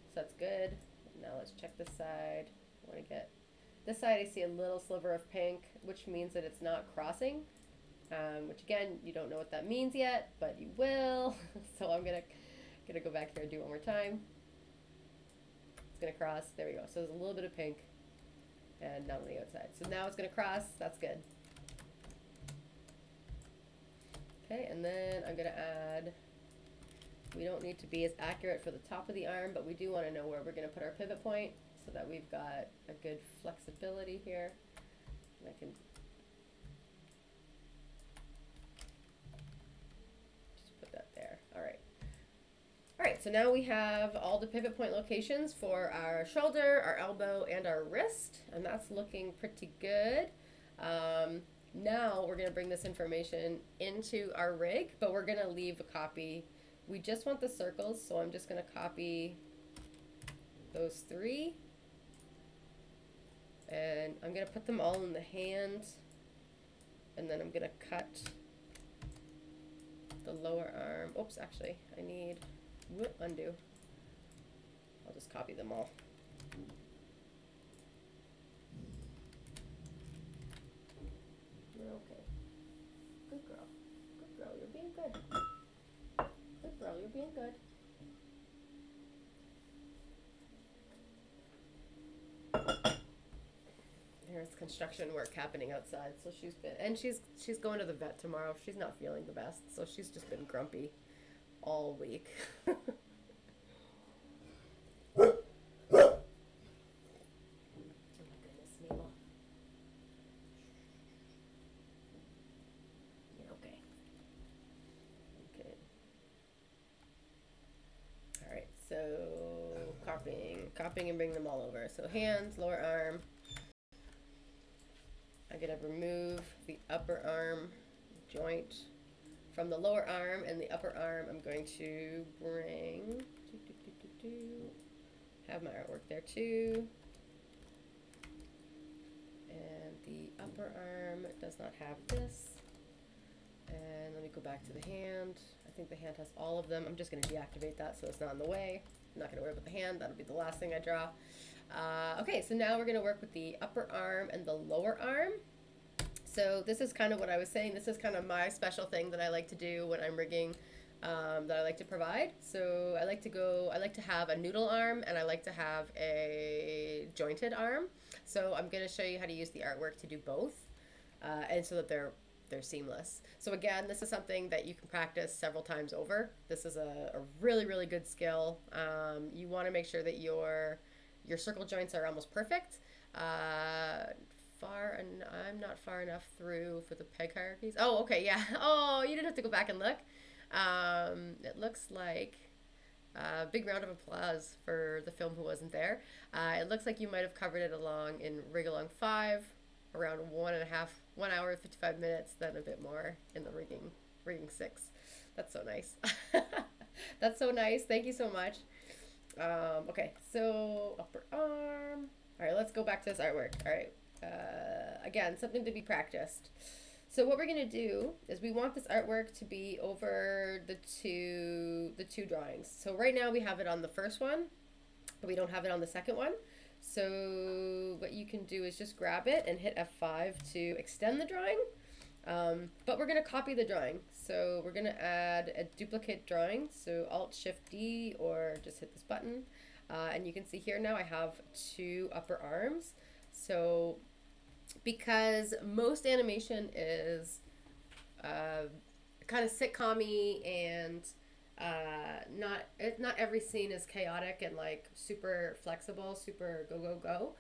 So that's good. Now let's check this side. I want to get this side. I see a little sliver of pink, which means that it's not crossing. Which again, you don't know what that means yet, but you will. So I'm gonna go back here and do it one more time. It's gonna cross. There we go. So there's a little bit of pink, and not on the outside. So now it's gonna cross. That's good. Okay, and then I'm gonna add. We don't need to be as accurate for the top of the arm, but we do want to know where we're gonna put our pivot point so that we've got a good flexibility here. And I can. Alright, so now we have all the pivot point locations for our shoulder, our elbow, and our wrist, and that's looking pretty good. Now we're going to bring this information into our rig, but we're going to leave a copy. We just want the circles, so I'm just going to copy those 3. And I'm going to put them all in the hand, and then I'm going to cut the lower arm. Oops, actually, I need... Whoop, undo. I'll just copy them all. You're okay. Good girl. Good girl. You're being good. Good girl. You're being good. There's construction work happening outside, so she's going to the vet tomorrow. She's not feeling the best, so she's just been grumpy all week. Oh my goodness, Mabel. You're okay. Okay. Alright, so copying and bring them all over. So hands, lower arm. I'm gonna remove the upper arm joint from the lower arm, and the upper arm I'm going to bring, have my artwork there too. And the upper arm does not have this. And let me go back to the hand. I think the hand has all of them. I'm just going to deactivate that so it's not in the way. I'm not going to worry about the hand. That'll be the last thing I draw. Okay, so now we're going to work with the upper arm and the lower arm. So this is kind of what I was saying. This is kind of my special thing that I like to do when I'm rigging, that I like to provide. So I like to have a noodle arm, and I like to have a jointed arm. So I'm going to show you how to use the artwork to do both, and so that they're seamless. So again, this is something that you can practice several times over. This is a really, really good skill. You want to make sure that your circle joints are almost perfect. And I'm not far enough through for the peg hierarchies. Oh, okay, yeah. Oh, you didn't have to go back and look. It looks like a big round of applause for the film who wasn't there. It looks like you might have covered it along in rig along 5, around 1 hour 55 minutes, then a bit more in the rigging 6. That's so nice. That's so nice. Thank you so much. Okay, so upper arm. All right, let's go back to this artwork. All right. Again, something to be practiced. So what we're going to do is we want this artwork to be over the two drawings. So right now we have it on the first one, but we don't have it on the second one. So what you can do is just grab it and hit F5 to extend the drawing. But we're going to copy the drawing. So we're going to add a duplicate drawing. So Alt-Shift-D, or just hit this button. And you can see here now I have 2 upper arms. So because most animation is kind of sitcom-y and not every scene is chaotic and like super flexible, super go go go.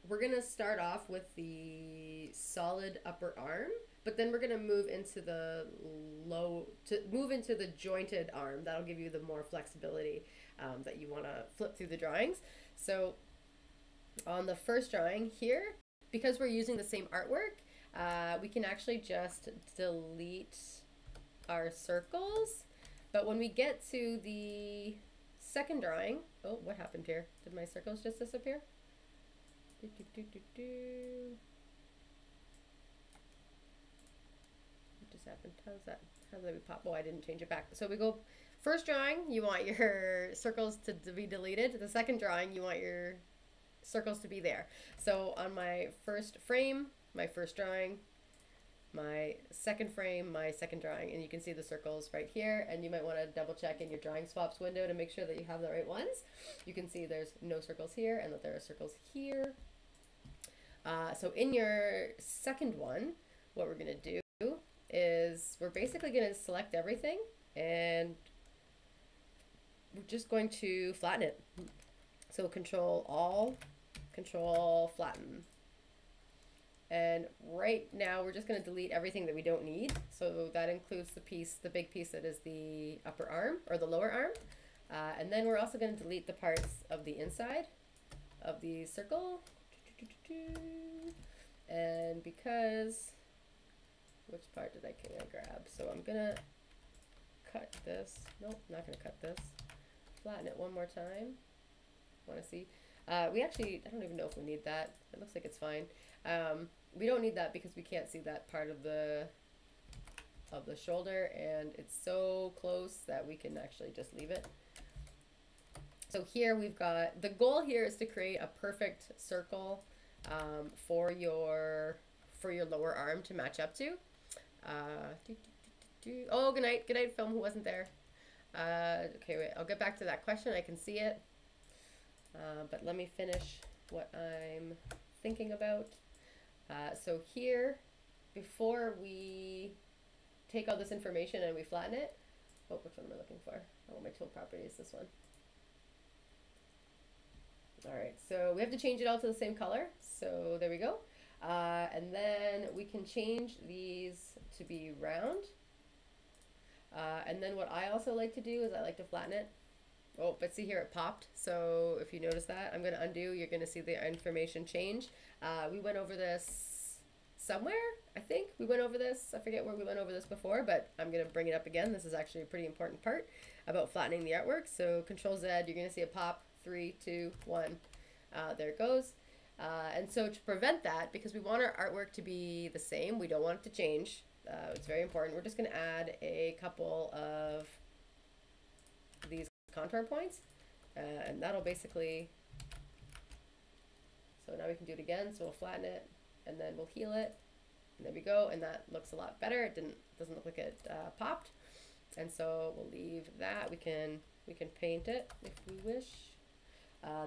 We're gonna start off with the solid upper arm, but then we're gonna move into the jointed arm. That'll give you the more flexibility that you want to flip through the drawings. So on the first drawing here, because we're using the same artwork, we can actually just delete our circles. But when we get to the second drawing, oh, what happened here? Did my circles just disappear? What just happened? How's that? How did we pop? Oh, I didn't change it back. So we go, first drawing, you want your circles to be deleted. The second drawing, you want your circles to be there. So on my first frame, my first drawing, my second frame, my second drawing, and you can see the circles right here, and you might want to double check in your drawing swaps window to make sure that you have the right ones. You can see there's no circles here and that there are circles here. So in your second one, what we're going to do is we're basically going to select everything and we're just going to flatten it. So Control All, Control Flatten. And right now we're just going to delete everything that we don't need. So that includes the big piece that is the upper arm or the lower arm. And then we're also going to delete the parts of the inside of the circle. And because, which part can I grab? So I'm going to cut this. Nope, not going to cut this. Flatten it one more time. Want to see? We actually, I don't even know if we need that. It looks like it's fine. We don't need that because we can't see that part of the shoulder, and it's so close that we can actually just leave it. So here we've got, the goal here is to create a perfect circle for your lower arm to match up to. Oh, good night film who wasn't there. Okay, wait, I'll get back to that question. I can see it. But let me finish what I'm thinking about. So here, before we take all this information and we flatten it, oh, which one am I looking for? Oh, my tool property is this one. All right, so we have to change it all to the same color. So there we go. And then we can change these to be round. And then what I also like to do is I like to flatten it. Oh, but see here it popped. So if you notice that, I'm going to undo. You're going to see the information change. We went over this somewhere, I think. We went over this. I forget where we went over this before, but I'm going to bring it up again. This is actually a pretty important part about flattening the artwork. So Control Z, you're going to see it pop. 3, 2, 1. There it goes. And so to prevent that, because we want our artwork to be the same, we don't want it to change. It's very important. We're just going to add a couple of these contour points, and that'll basically, so now we can do it again. So we'll flatten it and then we'll heal it, and there we go, and that looks a lot better. It doesn't look like it popped, and so we'll leave that. We can paint it if we wish.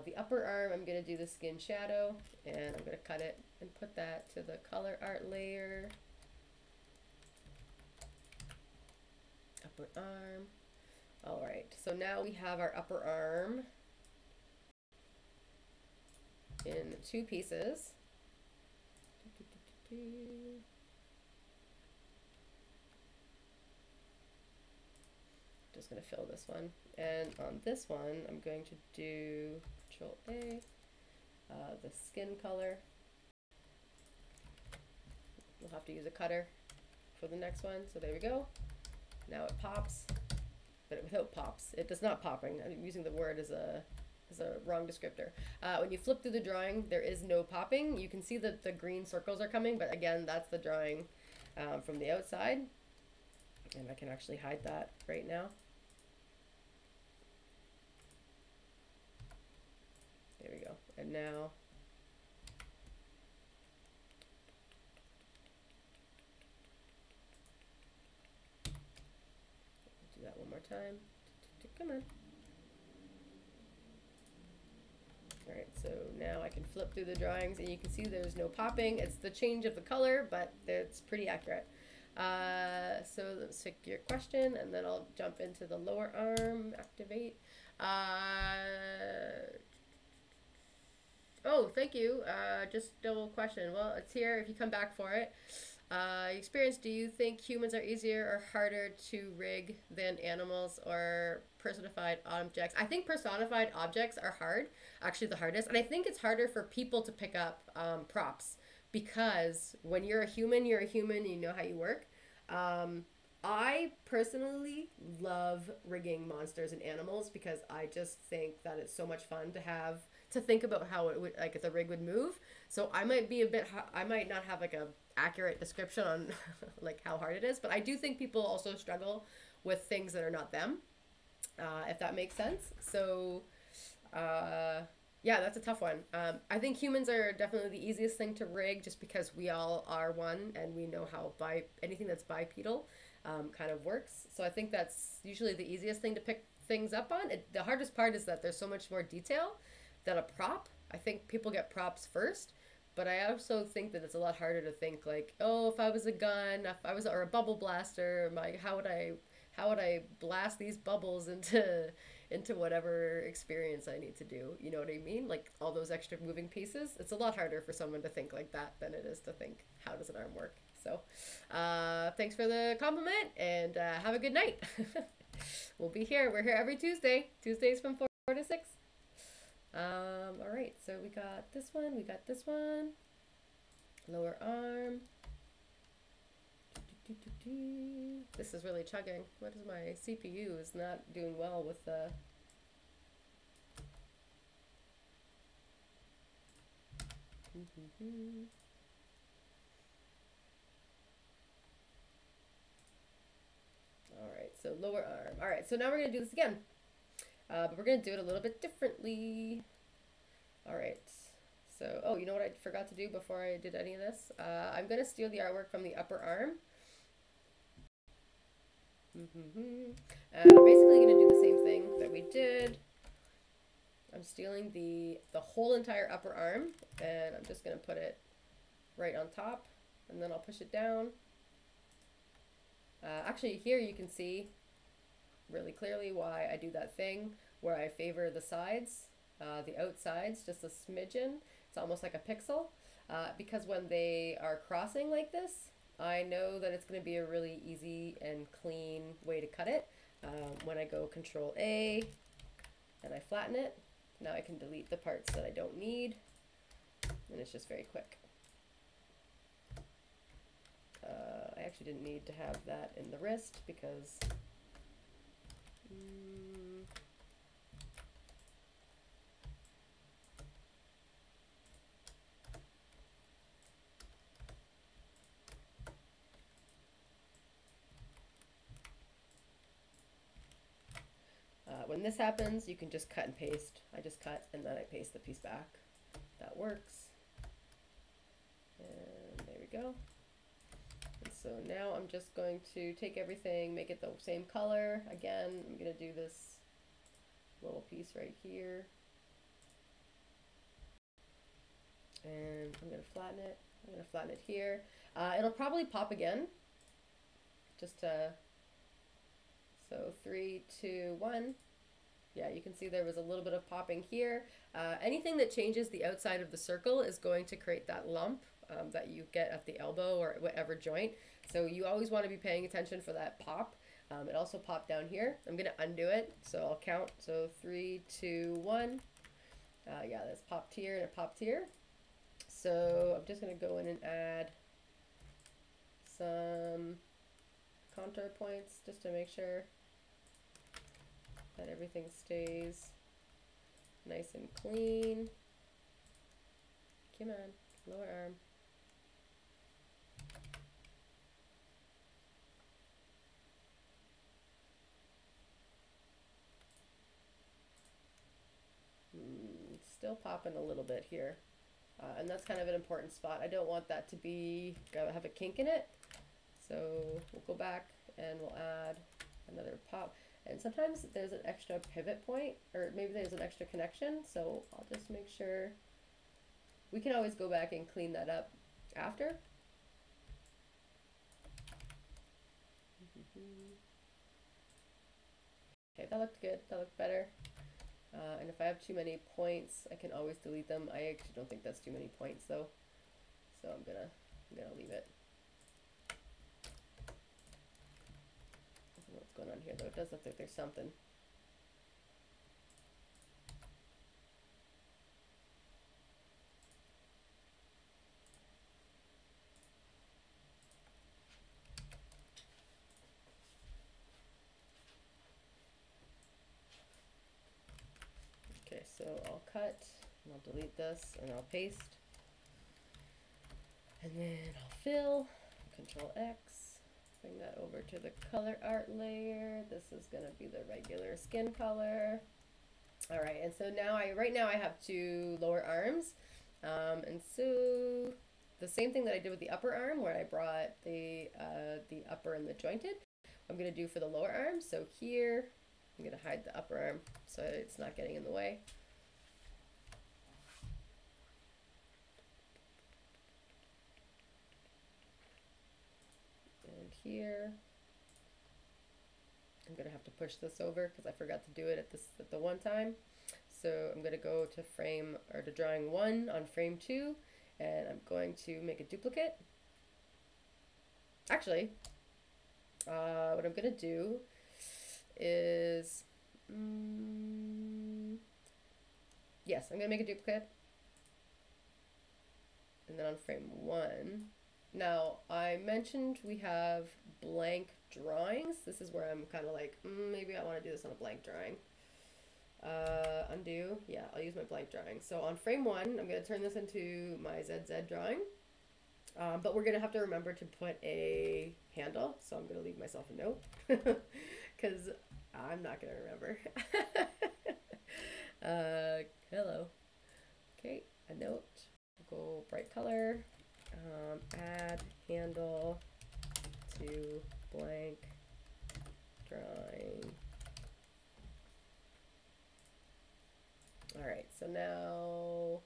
The upper arm, I'm going to do the skin shadow, and I'm going to cut it and put that to the color art layer. Upper arm. All right, so now we have our upper arm in 2 pieces. Just going to fill this one, and on this one I'm going to do Control A, the skin color. We'll have to use a cutter for the next one. So there we go. Now it pops, but without pops. It does not popping. I'm using the word as a wrong descriptor. When you flip through the drawing, there is no popping. You can see that the green circles are coming, but again, that's the drawing from the outside. And I can actually hide that right now. There we go. And now do that one more time. Come on. All right, so now I can flip flip through the drawings and you can see there's no popping. It's the change of the color, but it's pretty accurate. So let's take your question and then I'll jump into the lower arm, activate. Oh, thank you. Just double question. Well, it's here if you come back for it. Experience, do you think humans are easier or harder to rig than animals or personified objects? I think personified objects are hard, actually the hardest. And I think it's harder for people to pick up props because when you're a human, you know how you work. I personally love rigging monsters and animals because I just think that it's so much fun to think about how it would, like, if the rig would move. So I might be I might not have like a accurate description on like how hard it is, but I do think people also struggle with things that are not them, if that makes sense. So yeah, that's a tough one. I think humans are definitely the easiest thing to rig just because we all are one and we know how anything that's bipedal kind of works. So I think that's usually the easiest thing to pick things up on. The hardest part is that there's so much more detail than a prop. I think people get props first, but I also think that it's a lot harder to think like, oh, if I was a gun, or a bubble blaster, how would I blast these bubbles into whatever experience I need to do? You know what I mean? Like all those extra moving pieces. It's a lot harder for someone to think like that than it is to think, how does an arm work? So thanks for the compliment and have a good night. We'll be here. We're here every Tuesday. Tuesdays from 4 to 6. All right, so we got this one, lower arm. This is really chugging. What is my CPU is not doing well with the All right, so lower arm. All right, so now we're gonna do this again. But we're going to do it a little bit differently. All right. So, oh, you know what I forgot to do before I did any of this? I'm going to steal the artwork from the upper arm. And I'm basically going to do the same thing that we did. I'm stealing the whole entire upper arm, and I'm just going to put it right on top, and then I'll push it down. Actually, here you can see really clearly why I do that thing where I favor the sides, the outsides, just a smidgen. It's almost like a pixel, because when they are crossing like this, I know that it's going to be a really easy and clean way to cut it. When I go Control A and I flatten it, now I can delete the parts that I don't need, and it's just very quick. I actually didn't need to have that in the wrist because when this happens, you can just cut and paste. I just cut and then I paste the piece back. That works. And there we go. And so now I'm just going to take everything, make it the same color. Again, I'm going to do this little piece right here. And I'm going to flatten it. I'm going to flatten it here. It'll probably pop again. Just to, so 3, 2, 1. Yeah, you can see there was a little bit of popping here. Anything that changes the outside of the circle is going to create that lump that you get at the elbow or whatever joint. So you always want to be paying attention for that pop. It also popped down here. I'm going to undo it. So I'll count. So 3, 2, 1. Yeah, that's popped here and it popped here. So I'm just going to go in and add some contour points just to make sure that everything stays nice and clean. Come on, lower arm. Still popping a little bit here. And that's kind of an important spot. I don't want that to have a kink in it. So we'll go back and we'll add another pop. And sometimes there's an extra pivot point, or maybe there's an extra connection. So I'll just make sure We can always go back and clean that up after. Okay, that looked good. That looked better. And if I have too many points, I can always delete them. I actually don't think that's too many points though, so I'm gonna leave it. I don't know what's going on here though. It does look like there's something. Okay, so I'll cut, and I'll delete this, and I'll paste. And then I'll fill, Control X, bring that over to the color art layer. This is gonna be the regular skin color. All right, and so now right now I have 2 lower arms. And so the same thing that I did with the upper arm, where I brought the upper and the jointed, I'm gonna do for the lower arm. So here, I'm gonna hide the upper arm so it's not getting in the way. And here, I'm gonna have to push this over because I forgot to do it at the one time. So I'm gonna go to drawing 1 on frame 2, and I'm going to make a duplicate. Actually, what I'm gonna do is, yes, I'm gonna make a duplicate, and then on frame 1. Now, I mentioned we have blank drawings. This is where I'm kind of like, maybe I want to do this on a blank drawing. Undo. Yeah, I'll use my blank drawing. So on frame 1, I'm going to turn this into my ZZ drawing. But we're going to have to remember to put a handle. So I'm going to leave myself a note because I'm not going to remember. Hello. Okay, a note. We'll go bright color. Add handle to blank drawing. All right, so now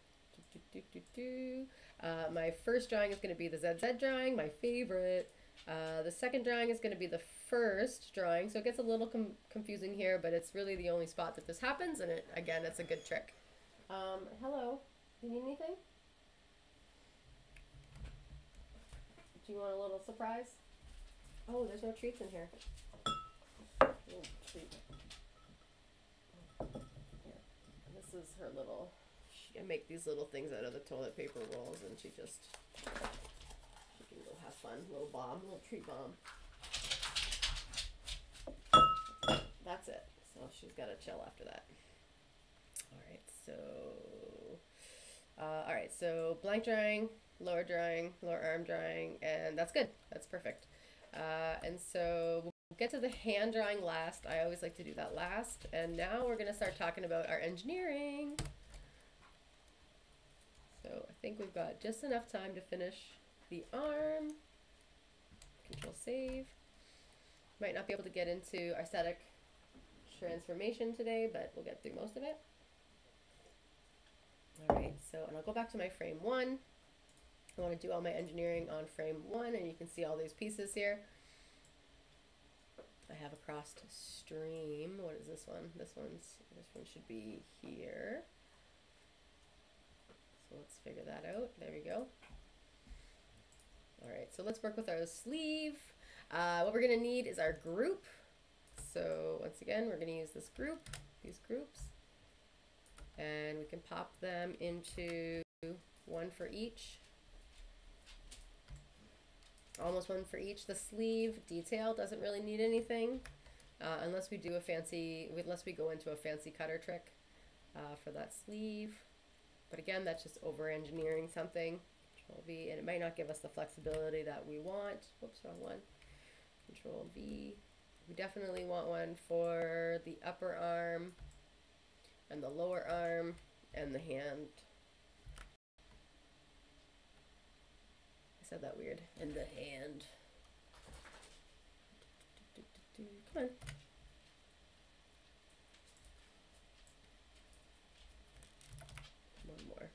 my first drawing is going to be the ZZ drawing, my favorite. The second drawing is going to be the first drawing, so it gets a little confusing here, but it's really the only spot that this happens, and again, it's a good trick. Hello, do you need anything? Do you want a little surprise? Oh, there's no treats in here. Oh, treat. Here. And this is her little, I make these little things out of the toilet paper rolls, and she can go have fun. Little bomb, little treat bomb. That's it. So she's got to chill after that. All right, so blank drawing, lower arm drawing, and that's good. That's perfect. And so we'll get to the hand drawing last. I always like to do that last. And now we're going to start talking about our engineering. So I think we've got just enough time to finish the arm. Control save. Might not be able to get into our static transformation today, but we'll get through most of it. All right, so, and I'll go back to my frame 1. I want to do all my engineering on frame 1, and you can see all these pieces here. I have a crossed stream. What is this one? This one should be here. So let's figure that out. There we go. All right, so let's work with our sleeve. What we're going to need is our group. So once again, we're going to use this group, these groups, and we can pop them into 1 for each. Almost 1 for each. The sleeve detail doesn't really need anything unless we go into a fancy cutter trick for that sleeve. But again, that's just over engineering something. Control V, and it might not give us the flexibility that we want. Whoops, wrong one. Control V. We definitely want one for the upper arm and the lower arm and the hand. I said that weird. And the hand. Come on. One more.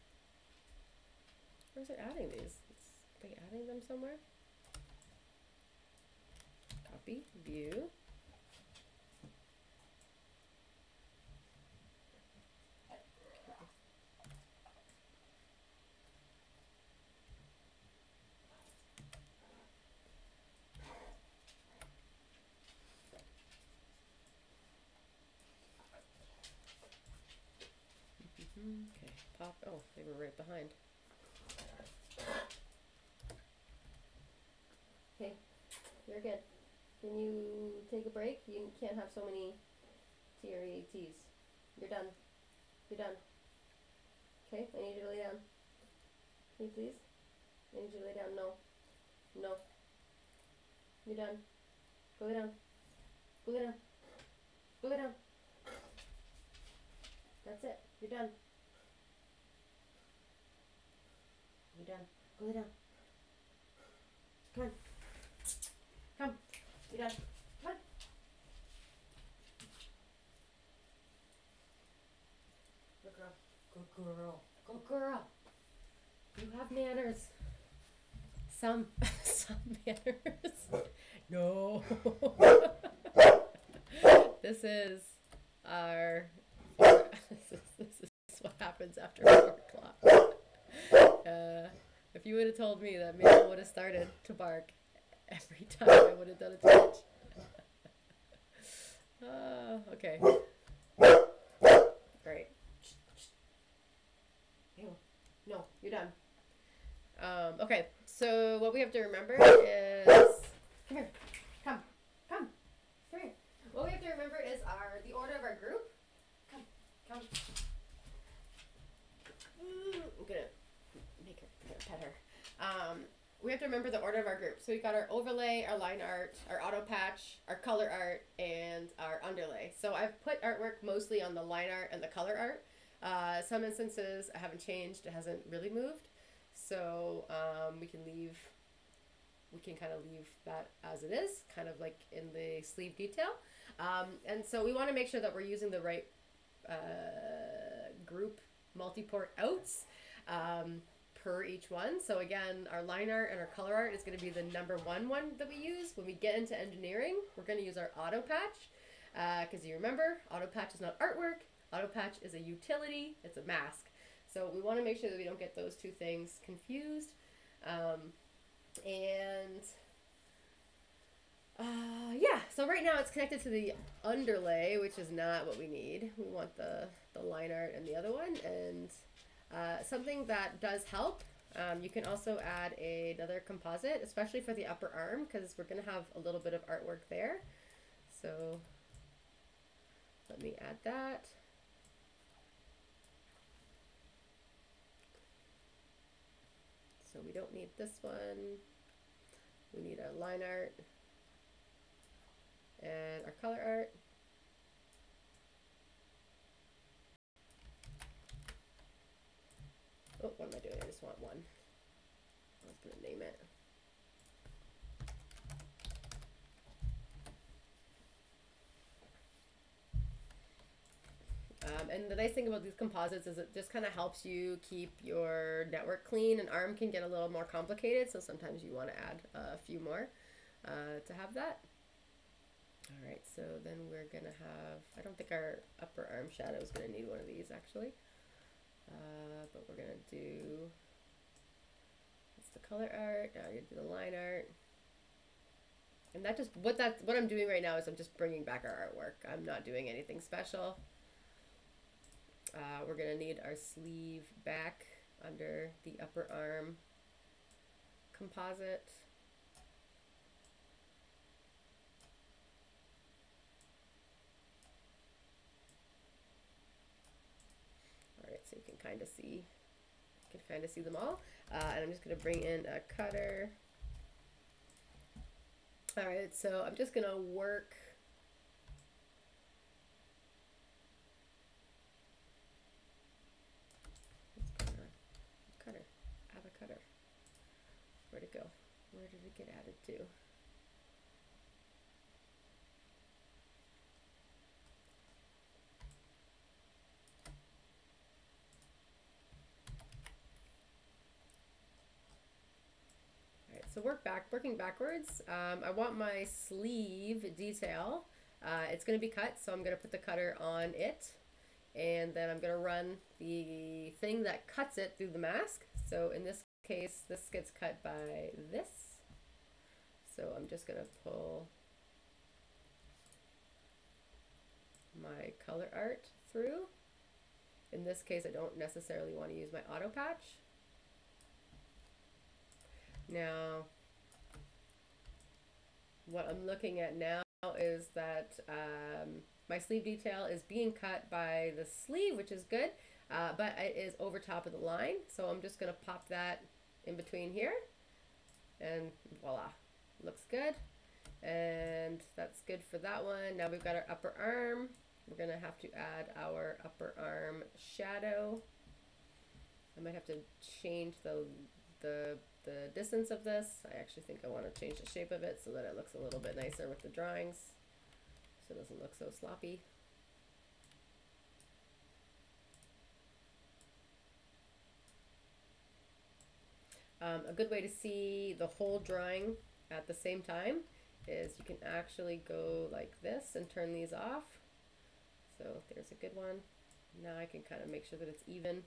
Where's it adding these? Are they adding them somewhere? Copy, view. Okay, pop. Oh, they were right behind. Okay, you're good. Can you take a break? You can't have so many TRETs. You're done. You're done. Okay, I need you to lay down. Can you please? I need you to lay down. No. No. You're done. Go lay down. Go lay down. Go lay down. That's it. You're done. You're done. Go lay down. Come on. Come. You're done. Come on. Good girl. Good girl. Good girl. You have manners. Some manners. No. This is our. This is what happens after 4 o'clock. If you would have told me that Mabel would have started to bark every time, I would have done it too much. Okay. Great. No, you're done. Okay, so what we have to remember is, come here, come here. What we have to remember is the order of our group. Come. I'm gonna make her, pet her. We have to remember the order of our group. So we've got our overlay, our line art, our auto patch, our color art, and our underlay. So I've put artwork mostly on the line art and the color art. Some instances I haven't changed, it hasn't really moved. So we can kind of leave that as it is, kind of like in the sleeve detail. And so we want to make sure that we're using the right group multi-port outs per each one. So again, our line art and our color art is going to be the number one that we use. When we get into engineering, we're going to use our auto patch because you remember, auto patch is not artwork. Auto patch is a utility. It's a mask. So we want to make sure that we don't get those two things confused. Yeah, so right now it's connected to the underlay, which is not what we need. We want the line art and the other one. And something that does help, you can also add another composite, especially for the upper arm, because we're going to have a little bit of artwork there. So let me add that. So we don't need this one. We need our line art and our color art. Oh, what am I doing? I just want one. I was going to name it. And the nice thing about these composites is it just kind of helps you keep your network clean. An arm can get a little more complicated, so sometimes you want to add a few more to have that. All right, so then we're going to have, I don't think our upper arm shadow is going to need one of these actually, but we're going to do, that's the color art, now I'm going to do the line art. And that just, what I'm doing right now is I'm just bringing back our artwork. I'm not doing anything special. We're going to need our sleeve back under the upper arm composite. All right, so you can kind of see them all. And I'm just going to bring in a cutter. All right, so I'm just going to work cutter. Where'd it go? Where did it get added to? So working backwards, I want my sleeve detail. It's going to be cut, so I'm going to put the cutter on it, and then I'm going to run the thing that cuts it through the mask. So in this case, this gets cut by this. So I'm just going to pull my color art through. In this case, I don't necessarily want to use my auto patch. Now, what I'm looking at now is that my sleeve detail is being cut by the sleeve, which is good, but it is over top of the line. So I'm just going to pop that in between here, and voila, looks good. And that's good for that one. Now we've got our upper arm. We're going to have to add our upper arm shadow. I might have to change the distance of this. I actually think I want to change the shape of it so that it looks a little bit nicer with the drawings, so it doesn't look so sloppy. A good way to see the whole drawing at the same time is you can actually go like this and turn these off. So there's a good one. Now I can kind of make sure that it's even.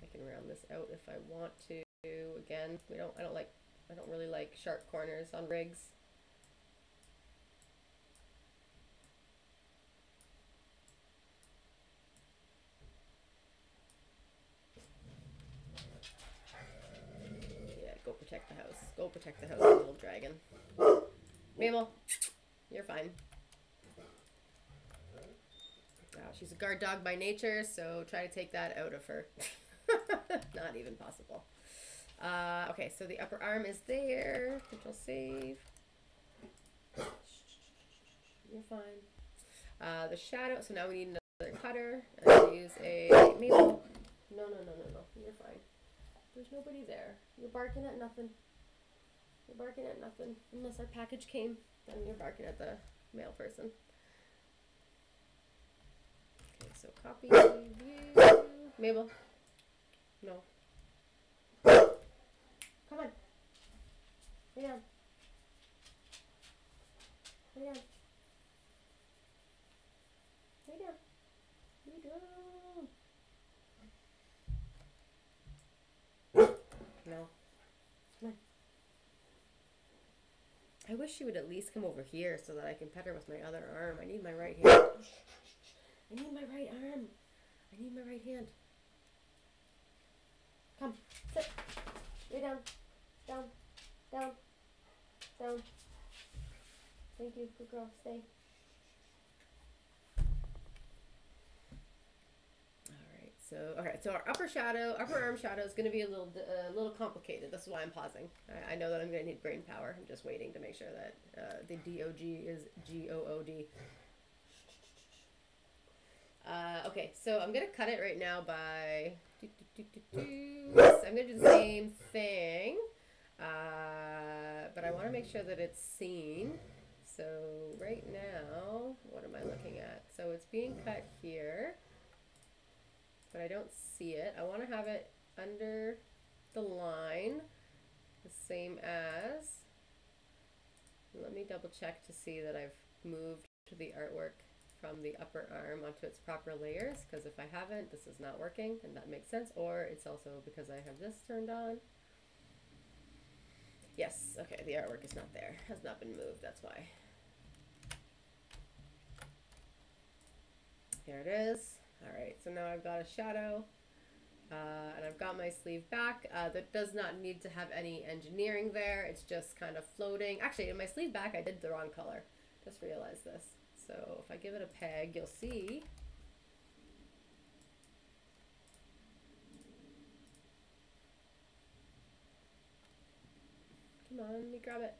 I can round this out if I want to. Again, I don't really like sharp corners on rigs. Yeah, go protect the house. Go protect the house, little dragon. Mabel, you're fine. She's a guard dog by nature, so try to take that out of her. Not even possible. Okay, so the upper arm is there. Control save. You're fine. The shadow. So now we need another cutter. I'm gonna use a Mabel. No. You're fine. There's nobody there. You're barking at nothing. You're barking at nothing. Unless our package came, then you're barking at the mail person. Okay, so copy view. Mabel. No. Come on. Lay down. Lay down. Lay down. Lay down. No. Come on. I wish she would at least come over here so that I can pet her with my other arm. I need my right hand. I need my right arm. I need my right hand. Come, sit. Lay down. Down. Down. Down. Thank you. Good girl. Stay. Alright, so our upper arm shadow is going to be a little complicated. That's why I'm pausing. I know that I'm going to need brain power. I'm just waiting to make sure that the DOG is GOOD. Okay, so I'm going to cut it right now by... So I'm going to do the same thing, but I want to make sure that it's seen. So right now, what am I looking at? So it's being cut here, but I don't see it. I want to have it under the line, the same as... Let me double check to see that I've moved the artwork from the upper arm onto its proper layers, because if I haven't, this is not working, and that makes sense. Or it's also because I have this turned on. Yes, okay, the artwork is not there. Has not been moved, that's why. Here it is. Alright, so now I've got a shadow, and I've got my sleeve back. That does not need to have any engineering there. It's just kind of floating. Actually, in my sleeve back, I did the wrong color. Just realized this. So if I give it a peg, you'll see. Come on, let me grab it.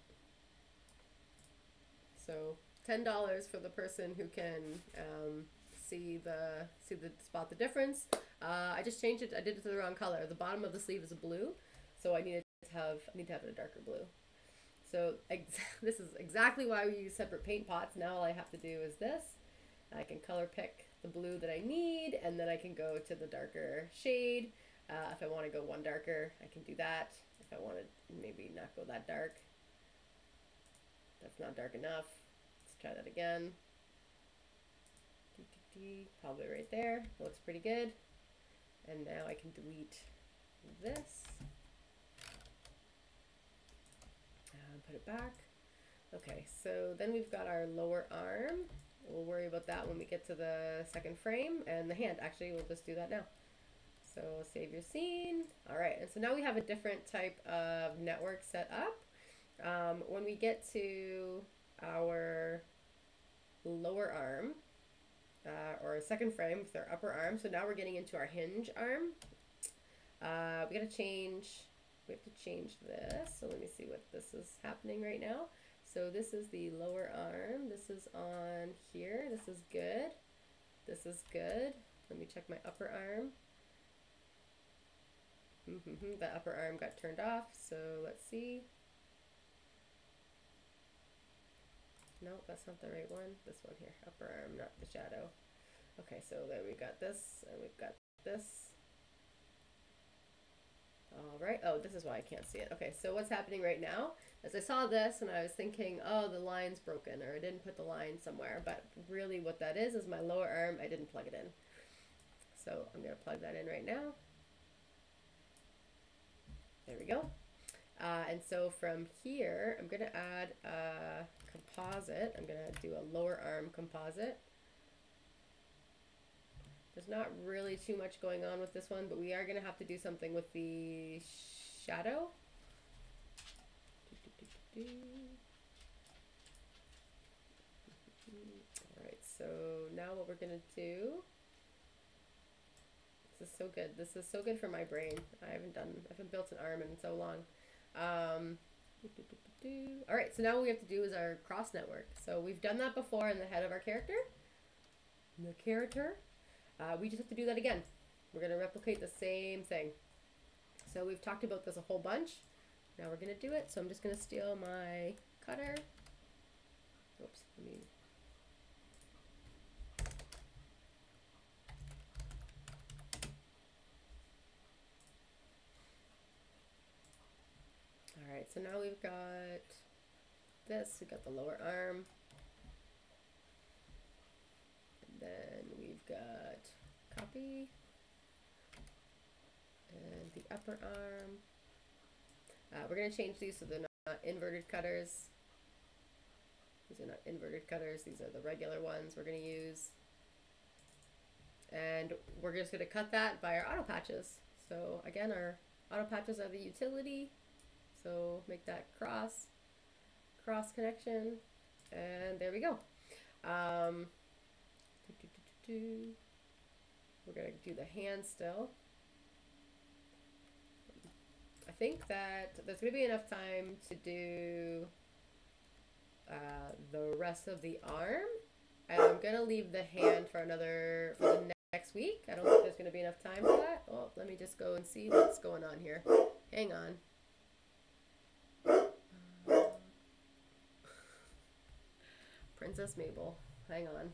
So $10 for the person who can spot the difference. I just changed it. I did it to the wrong color. The bottom of the sleeve is a blue, so I need to have it a darker blue. So this is exactly why we use separate paint pots. Now all I have to do is this. I can color pick the blue that I need, and then I can go to the darker shade. If I want to go one darker, I can do that. If I want to maybe not go that dark, that's not dark enough. Let's try that again. Probably right there. Looks pretty good. And now I can delete this. Put it back. Okay, so then we've got our lower arm. We'll worry about that when we get to the second frame, and the hand. Actually, we'll just do that now. So save your scene. All right, and so now we have a different type of network set up. When we get to our lower arm, or second frame with our upper arm, so now we're getting into our hinge arm. We have to change this. So let me see what this is happening right now. So this is the lower arm. This is on here. This is good. This is good. Let me check my upper arm. The upper arm got turned off. So let's see. No, that's not the right one. This one here. Upper arm, not the shadow. Okay, so there we've got this, and we've got this. All right. Oh, this is why I can't see it. Okay, so what's happening right now is I saw this and I was thinking, oh, the line's broken, or I didn't put the line somewhere. But really what that is my lower arm, I didn't plug it in. So I'm going to plug that in right now. There we go. And so from here, I'm going to add a composite. I'm going to do a lower arm composite. There's not really too much going on with this one, but we are going to have to do something with the shadow. Alright, so now what we're going to do, this is so good. This is so good for my brain. I haven't built an arm in so long. Alright, so now what we have to do is our cross network. So we've done that before in the head of our character. We just have to do that again. We're going to replicate the same thing. So we've talked about this a whole bunch. Now we're going to do it. So I'm just going to steal my cutter. Oops, Alright, so now we've got this. We've got the lower arm. And then we've got copy. And the upper arm. We're going to change these so they're not inverted cutters. These are not inverted cutters. These are the regular ones we're going to use. And we're just going to cut that by our auto patches. So again, our auto patches are the utility. So make that cross connection. And there we go. We're going to do the hand still. I think that there's going to be enough time to do the rest of the arm, and I'm going to leave the hand for the next week. I don't think there's going to be enough time for that. Oh, let me just go and see what's going on here. Hang on. Princess Maybel. Hang on.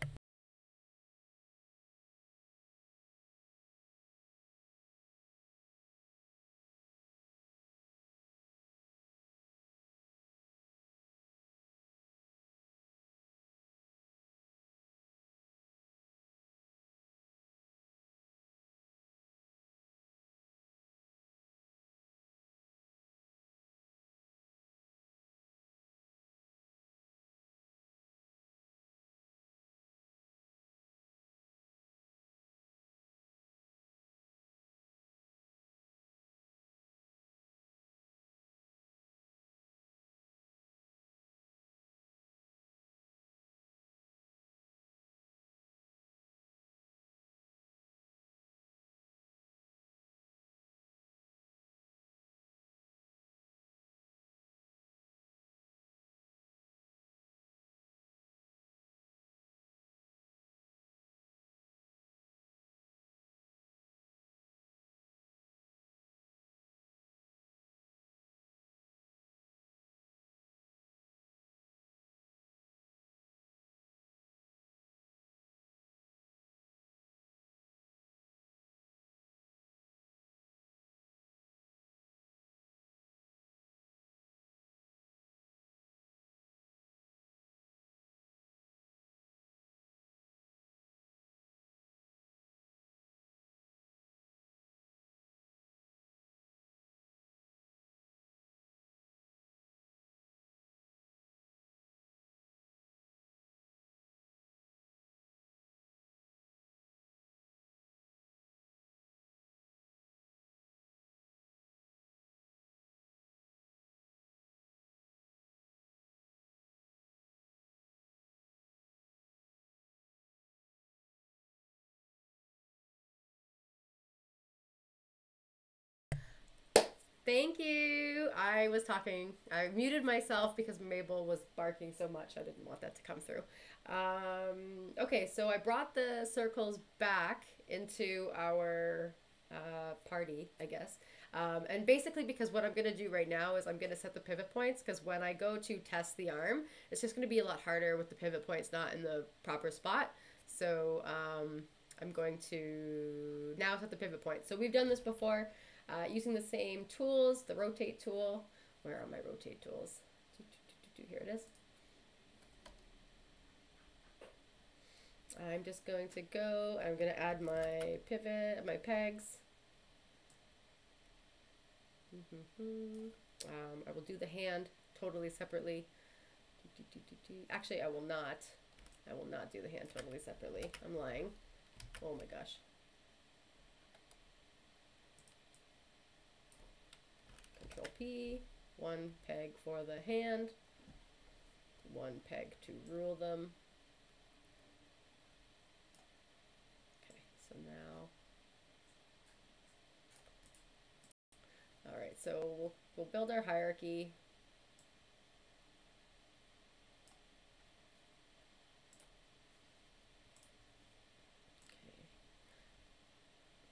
Thank you. I was talking. I muted myself because Mabel was barking so much. I didn't want that to come through. Okay, so I brought the circles back into our party, I guess. And basically because what I'm going to do right now is I'm going to set the pivot points, because when I go to test the arm, it's just going to be a lot harder with the pivot points not in the proper spot. So I'm going to now set the pivot points. So we've done this before. Using the same tools, the rotate tool. Where are my rotate tools? Here it is. I'm just going to go, I'm going to add my pivot, my pegs. I will do the hand totally separately. Actually, I will not. I will not do the hand totally separately. I'm lying. Oh my gosh. Control P, one peg for the hand, one peg to rule them. Okay, so now, all right, so we'll build our hierarchy. Okay,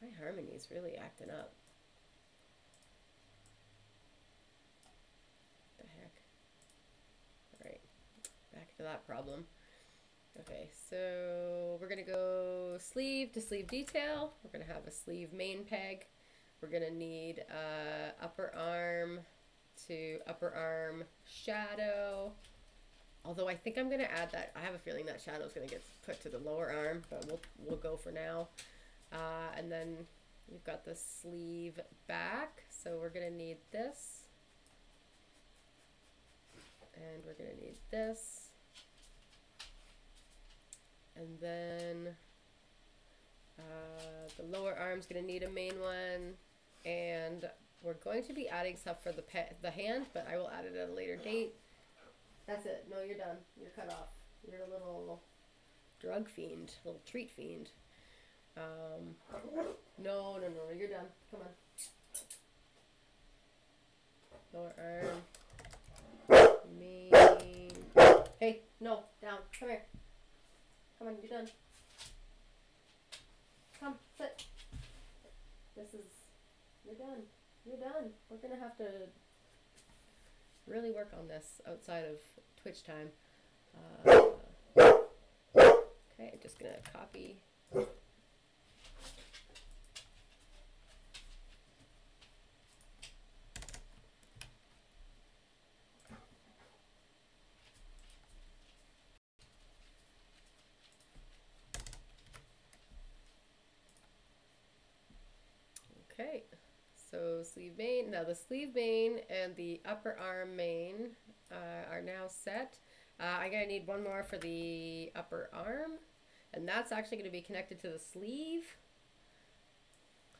my harmony's really acting up. To that problem. Okay, so we're gonna go sleeve to sleeve detail. We're gonna have a sleeve main peg. We're gonna need upper arm to upper arm shadow. Although I think I'm gonna add that. I have a feeling that shadow is gonna get put to the lower arm, but we'll go for now. And then we've got the sleeve back, so we're gonna need this, and we're gonna need this. And then the lower arm's gonna need a main one, and we're going to be adding stuff for the hand, but I will add it at a later date. That's it. No, you're done. You're cut off. You're a little drug fiend, little treat fiend. No, you're done. Come on. Lower arm. Main. Hey, no, down. Come here. Come on, you're done. Come, sit. You're done. You're done. We're gonna have to really work on this outside of Twitch time. Okay, I'm just gonna copy. Okay, so sleeve main. Now the sleeve main and the upper arm main are now set. I'm gonna need one more for the upper arm, and that's actually gonna be connected to the sleeve.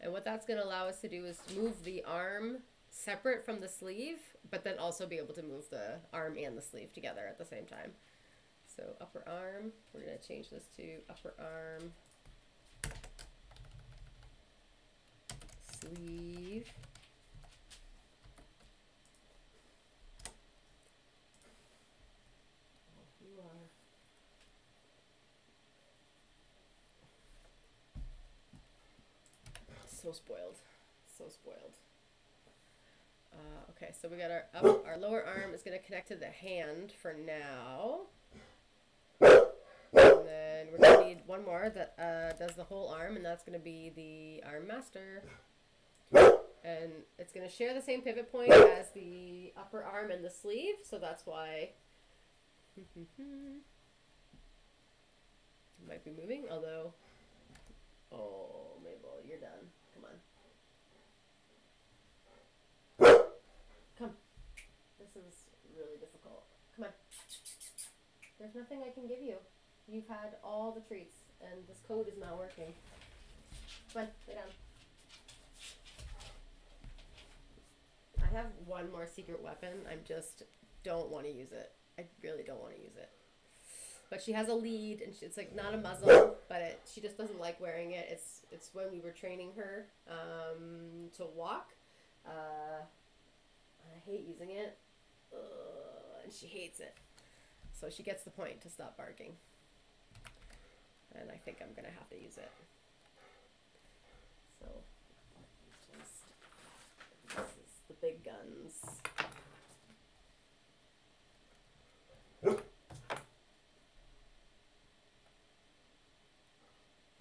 And what that's gonna allow us to do is move the arm separate from the sleeve, but then also be able to move the arm and the sleeve together at the same time. So upper arm, we're gonna change this to upper arm. Sleeve. You are. So spoiled. So spoiled. Okay, so we got our lower arm is going to connect to the hand for now. And then we're going to need one more that does the whole arm, and that's going to be the arm master. And it's going to share the same pivot point as the upper arm and the sleeve, so that's why it might be moving, although, oh, Mabel, you're done. Come on. Come. This is really difficult. Come on. There's nothing I can give you. You've had all the treats, and this code is not working. Come on, lay down. I have one more secret weapon. I just don't want to use it. I really don't want to use it. But she has a lead, and it's like not a muzzle, but she just doesn't like wearing it. It's when we were training her to walk. I hate using it. And she hates it. So she gets the point to stop barking. And I think I'm going to have to use it. So, this is the big guns.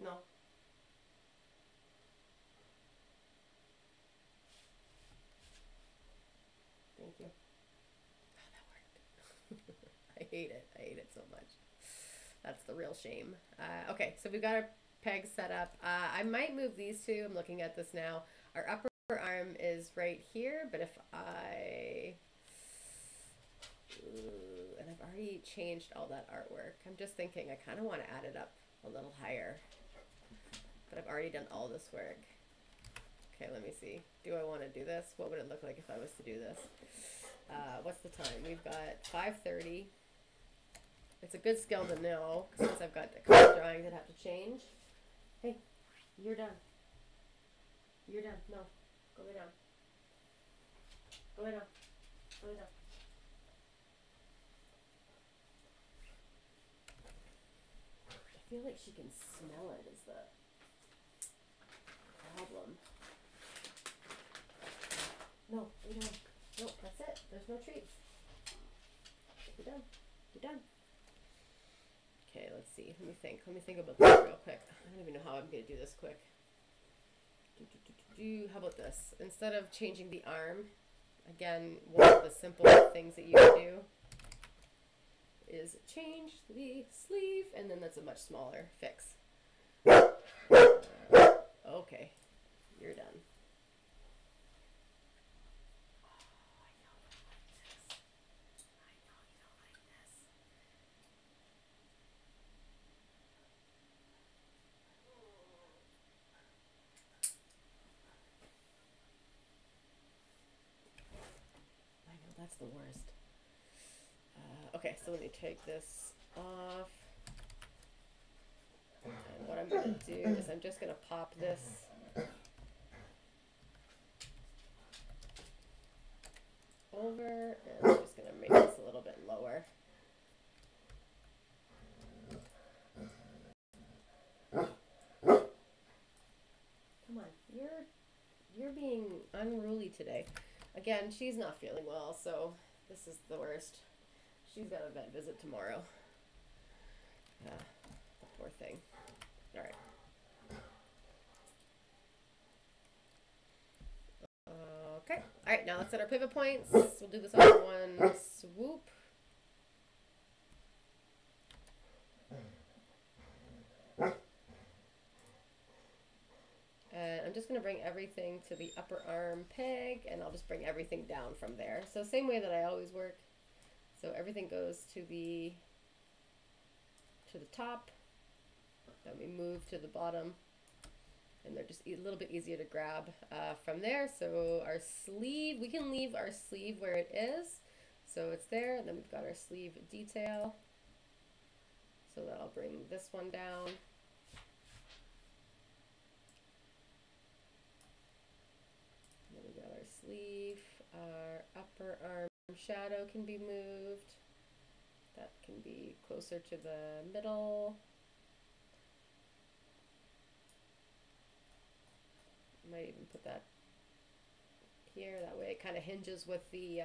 No. Thank you. Oh, that worked. I hate it. I hate it so much. That's the real shame. Okay, so we've got our pegs set up. I might move these two. I'm looking at this now. Our upper arm is right here, but if I... Ooh, and I've already changed all that artwork. I'm just thinking I kind of want to add it up a little higher. But I've already done all this work. Okay, let me see. Do I want to do this? What would it look like if I was to do this? What's the time? We've got 5:30. It's a good skill to know, since I've got a couple drawings that have to change. Hey, you're done. You're done. No, go lay down. Go lay down. Go lay down. I feel like she can smell it is the problem. No, lay down. No, that's it. There's no treats. You're done. You're done. Okay, let's see. Let me think. Let me think about this real quick. I don't even know how I'm going to do this quick. How about this? Instead of changing the arm, again, one of the simple things that you can do is change the sleeve, and then that's a much smaller fix. Okay, you're done. That's the worst. Okay, so let me take this off. And what I'm going to do is I'm just going to pop this over, and I'm just going to make this a little bit lower. Come on, you're being unruly today. Again, she's not feeling well, so this is the worst. She's got a vet visit tomorrow. The poor thing. All right. Okay. All right, now let's set our pivot points. We'll do this all in one swoop. And I'm just going to bring everything to the upper arm peg, and I'll just bring everything down from there. So same way that I always work. So everything goes to the top, then we move to the bottom, and they're just a little bit easier to grab from there. So our sleeve, we can leave our sleeve where it is. So it's there, and then we've got our sleeve detail. So that'll bring this one down. Sleeve, our upper arm shadow can be moved. That can be closer to the middle. Might even put that here. That way it kind of hinges with the,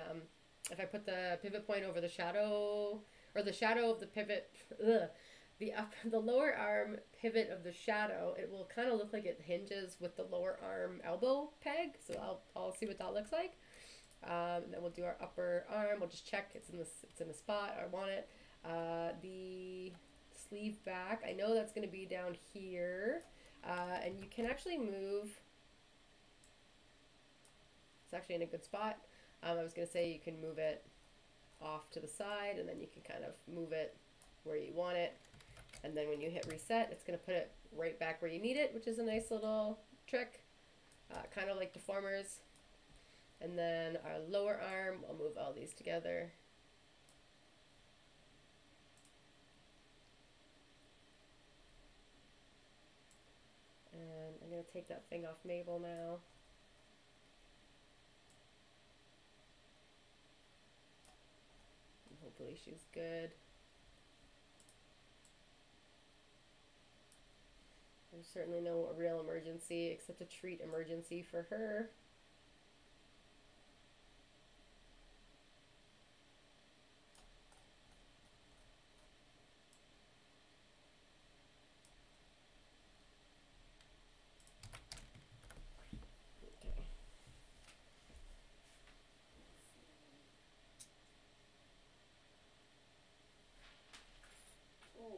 if I put the pivot point over the shadow, or the shadow of the pivot, the lower arm pivot of the shadow, it will kind of look like it hinges with the lower arm elbow peg. So I'll see what that looks like. And then we'll do our upper arm. We'll just check it's in the spot I want it. The sleeve back, I know that's going to be down here. And you can actually move. It's actually in a good spot. I was going to say you can move it off to the side, and then you can kind of move it where you want it. And then when you hit reset, it's going to put it right back where you need it, which is a nice little trick, kind of like deformers. And then our lower arm, I'll move all these together. And I'm going to take that thing off Maybel now. hopefully she's good. There's certainly no real emergency except a treat emergency for her. Okay. Ooh.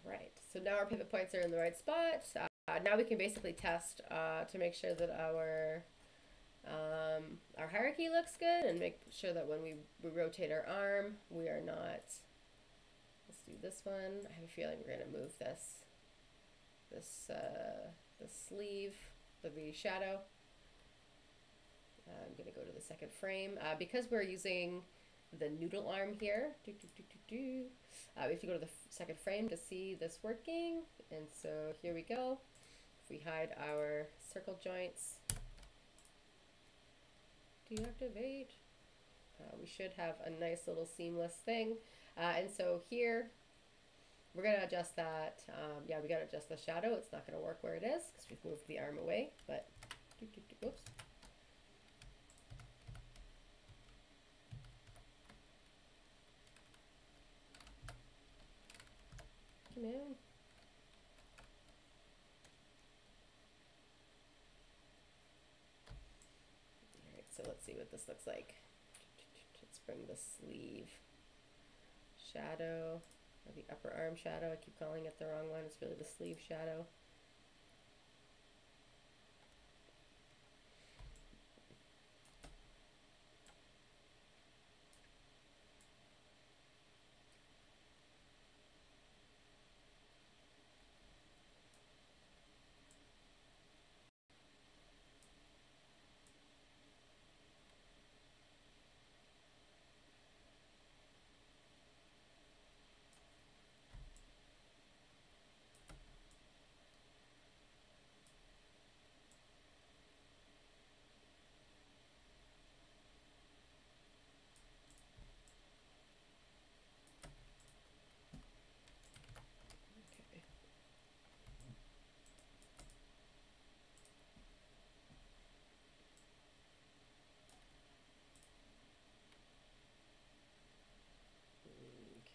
Right, so now our pivot points are in the right spot. Now we can basically test to make sure that our hierarchy looks good and make sure that when we rotate our arm, we are not, let's do this one. I have a feeling we're going to move this sleeve, the shadow. I'm going to go to the second frame. Because we're using the noodle arm here, we have to go to the second frame to see this working. And so here we go. If we hide our circle joints, deactivate, we should have a nice little seamless thing. And so here, we're going to adjust that. Yeah, we got to adjust the shadow. It's not going to work where it is because we've moved the arm away, but whoops. Come on. Alright, so let's see what this looks like. Let's bring the sleeve shadow, or the upper arm shadow. I keep calling it the wrong one. It's really the sleeve shadow.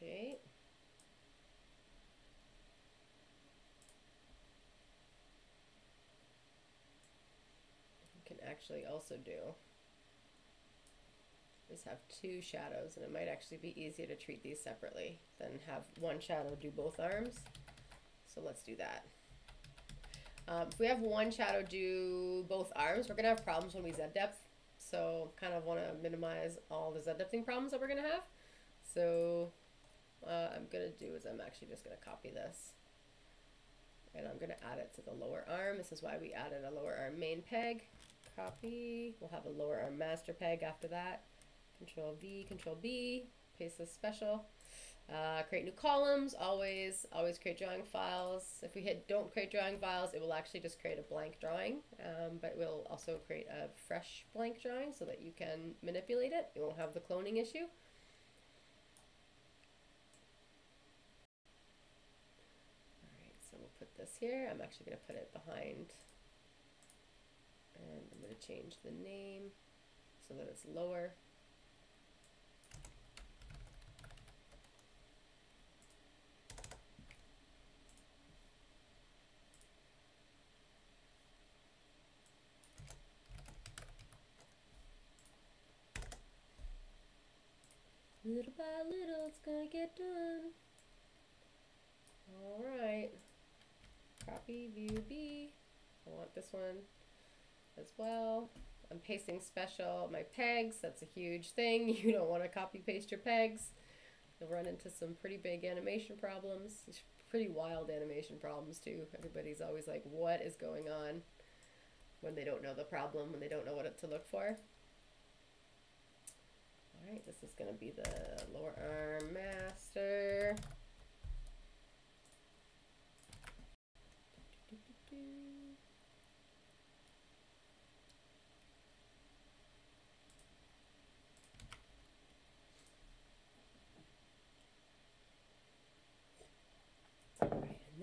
Okay. You can actually also do is have two shadows, and it might actually be easier to treat these separately than have one shadow do both arms. So let's do that. If we have one shadow do both arms, we're going to have problems when we Z-depth. So kind of want to minimize all the Z-depthing problems that we're going to have. So I'm going to do is I'm actually just going to copy this. And I'm going to add it to the lower arm. This is why we added a lower arm main peg. Copy. We'll have a lower arm master peg after that. Control V, Control B, paste this special. Create new columns, always create drawing files. If we hit don't create drawing files, it will actually just create a blank drawing, but it will also create a fresh blank drawing so that you can manipulate it. You won't have the cloning issue. Alright, so we'll put this here. I'm actually going to put it behind, and I'm going to change the name so that it's lower. Little by little, it's gonna get done. Alright. Copy, view B. I want this one as well. I'm pasting special my pegs. That's a huge thing. You don't want to copy paste your pegs. You'll run into some pretty big animation problems. Pretty wild animation problems too. Everybody's always like, what is going on? When they don't know the problem, when they don't know what to look for. Alright, this is going to be the lower arm master.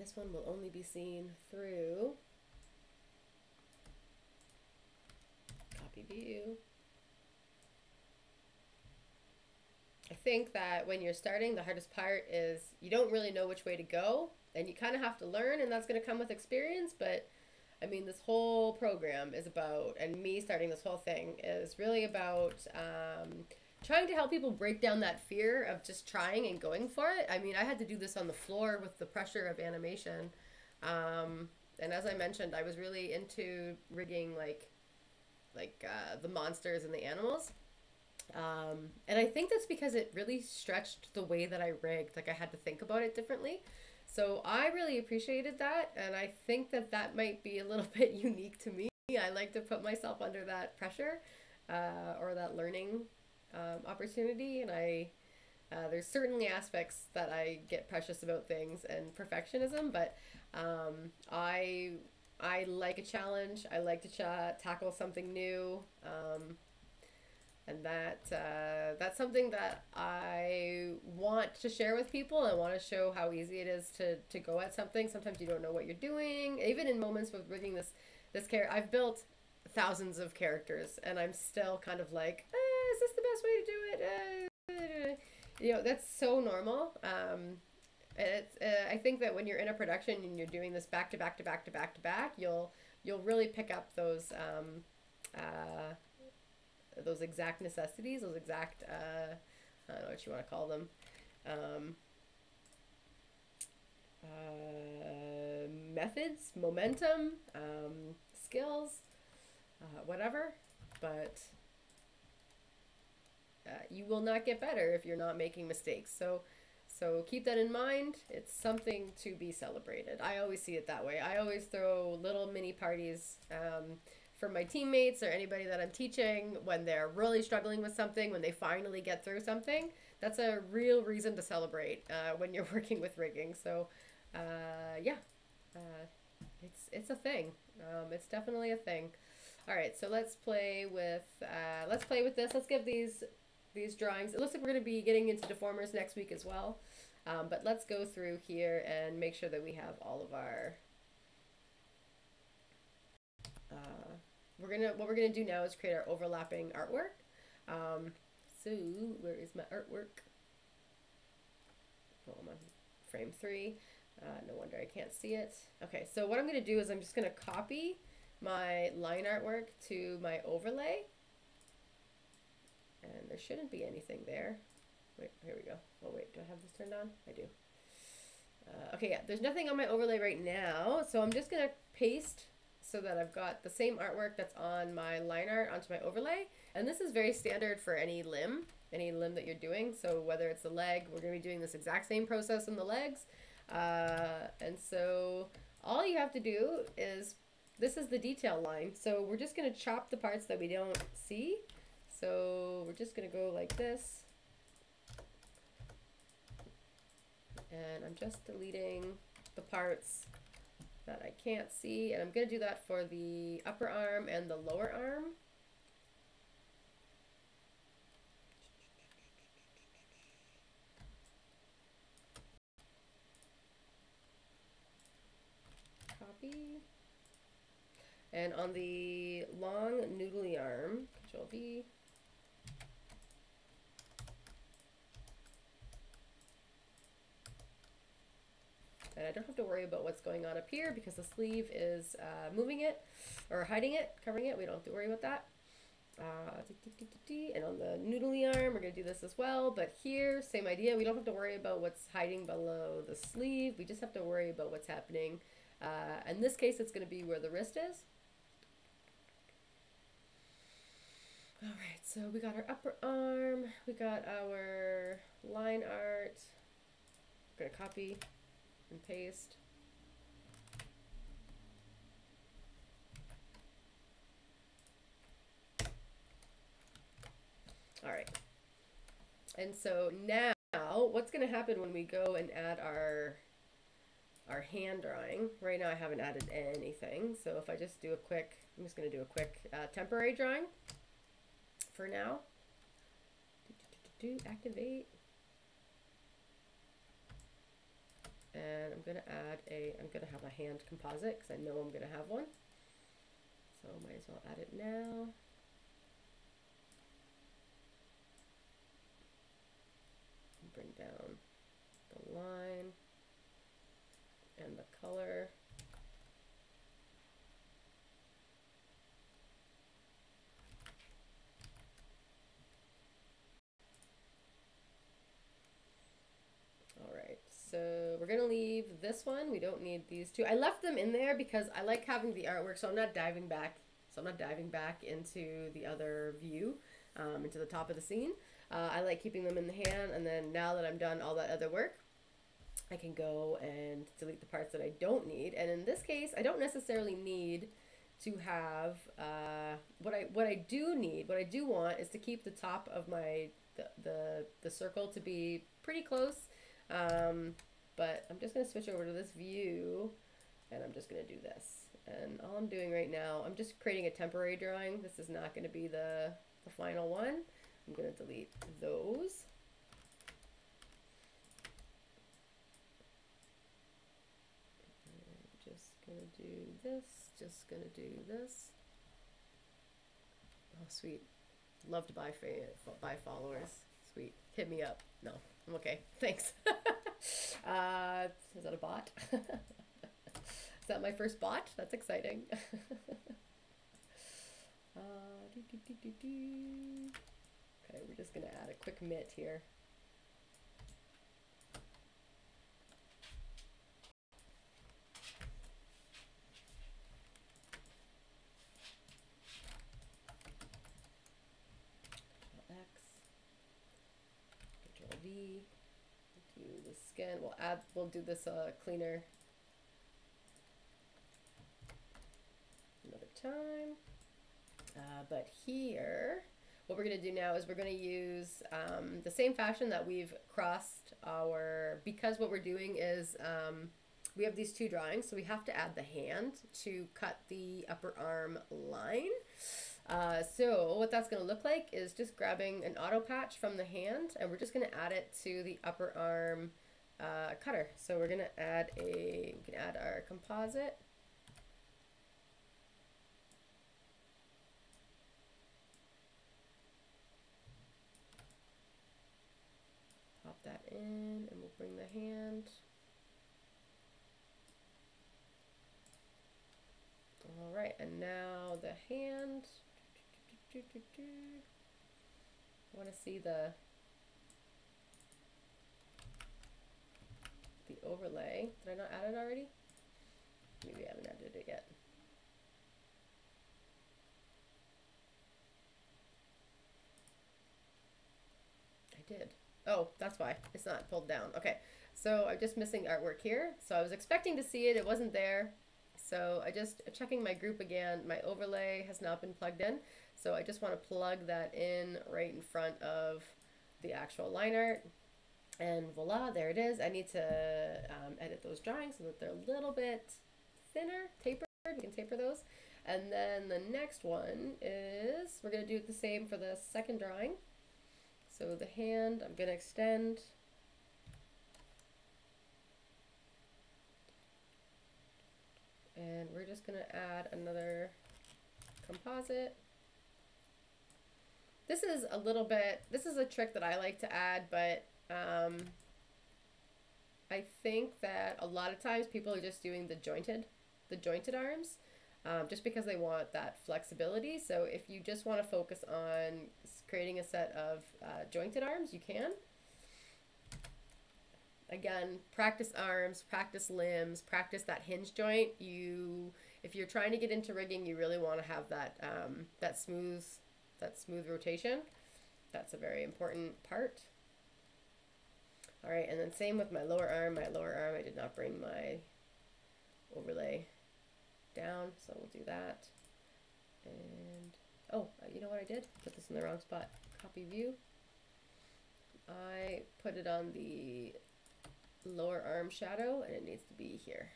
this one will only be seen through copy view. I think that when you're starting, the hardest part is you don't really know which way to go, and you kind of have to learn, and that's going to come with experience. But I mean, this whole program is about, and me starting this whole thing is really about trying to help people break down that fear of just trying and going for it. I mean, I had to do this on the floor with the pressure of animation. And as I mentioned, I was really into rigging like the monsters and the animals. And I think that's because it really stretched the way that I rigged. Like I had to think about it differently. So I really appreciated that. And I think that that might be a little bit unique to me. I like to put myself under that pressure or that learning opportunity. And there's certainly aspects that I get precious about things and perfectionism, but I like a challenge. I like to tackle something new. And that's something that I want to share with people. I want to show how easy it is to go at something. Sometimes you don't know what you're doing. Even in moments with rigging this character, I've built thousands of characters, and I'm still kind of like, is this the best way to do it? You know, that's so normal. It's I think that when you're in a production and you're doing this back to back to back to back to back, you'll really pick up those exact necessities, those exact, I don't know what you want to call them, methods, momentum, skills, whatever, but you will not get better if you're not making mistakes. So keep that in mind. It's something to be celebrated. I always see it that way. I always throw little mini parties for my teammates or anybody that I'm teaching when they're really struggling with something, when they finally get through something. That's a real reason to celebrate when you're working with rigging. So yeah, it's a thing. It's definitely a thing. All right, so let's play with this. Let's give these drawings. It looks like we're going to be getting into deformers next week as well. But let's go through here and make sure that we have all of our what we're gonna do now is create our overlapping artwork. So where is my artwork? Oh, I'm on frame 3. No wonder I can't see it. Okay, so what I'm gonna do is I'm just gonna copy my line artwork to my overlay, and there shouldn't be anything there. Wait, here we go. Oh wait, do I have this turned on? I do. Okay, yeah, there's nothing on my overlay right now, so I'm just gonna paste so that I've got the same artwork that's on my line art onto my overlay. And this is very standard for any limb that you're doing. So whether it's the leg, we're going to be doing this exact same process in the legs. And so all you have to do is, this is the detail line. So we're just going to chop the parts that we don't see. So we're just going to go like this. And I'm just deleting the parts that I can't see, and I'm going to do that for the upper arm and the lower arm. Copy. And on the long noodly arm, Control V. And I don't have to worry about what's going on up here because the sleeve is moving it or hiding it, covering it. We don't have to worry about that. And on the noodly arm, we're going to do this as well. But here, same idea. We don't have to worry about what's hiding below the sleeve. We just have to worry about what's happening. In this case, it's going to be where the wrist is. All right, so we got our upper arm. We got our line art. I'm going to copy and paste. All right. And so now what's going to happen when we go and add our hand drawing? Right now I haven't added anything. So if I just do a quick, I'm just going to do a quick temporary drawing for now. Activate. And I'm gonna I'm gonna have a hand composite because I know I'm gonna have one. So might as well add it now. Bring down the line and the color. All right, so we're gonna leave this one. We don't need these two. I left them in there because I like having the artwork, so I'm not diving back. Into the other view, into the top of the scene. I like keeping them in the hand, and then now that I'm done all that other work, I can go and delete the parts that I don't need. And in this case, I don't necessarily need to have what I do want is to keep the top of my the circle to be pretty close. But I'm just gonna switch over to this view, and I'm just gonna do this. And all I'm doing right now, I'm just creating a temporary drawing. This is not going to be the final one. I'm going to delete those. I'm just going to do this, just going to do this. Oh, sweet. Love to buy followers. Sweet. Hit me up. No, I'm okay. Thanks. Is that a bot? Is that my first bot? That's exciting. Okay, we're just gonna add a quick mitt here. Control X, Control V, do the skin. We'll do this cleaner another time. But here, what we're going to do now is we're going to use the same fashion that we've crossed because what we're doing is we have these two drawings, so we have to add the hand to cut the upper arm line. So what that's going to look like is just grabbing an auto patch from the hand, and we're just going to add it to the upper arm cutter. So we're going to add we can add our composite. Pop that in, and we'll bring the hand. All right, and now the hand. I want to see the overlay. Did I not add it already? Maybe I haven't added it yet. I did. Oh, that's why it's not pulled down. Okay, so I'm just missing artwork here. So I was expecting to see it. It wasn't there. So I just checking my group again. My overlay has not been plugged in. So I just want to plug that in right in front of the actual line art. And voila, there it is. I need to edit those drawings so that they're a little bit thinner, tapered. You can taper those. And then the next one is, we're going to do the same for the second drawing. So the hand, I'm going to extend. And we're just going to add another composite. This is a trick that I like to add, but I think that a lot of times people are just doing the jointed arms, just because they want that flexibility. So if you just want to focus on creating a set of jointed arms, you can. Again, practice arms, practice limbs, practice that hinge joint. If you're trying to get into rigging, you really want to have that smooth rotation. That's a very important part. All right, and then same with my lower arm. My lower arm, I did not bring my overlay down, so we'll do that. And oh, you know what I did? Put this in the wrong spot. Copy view. I put it on the lower arm shadow, and it needs to be here.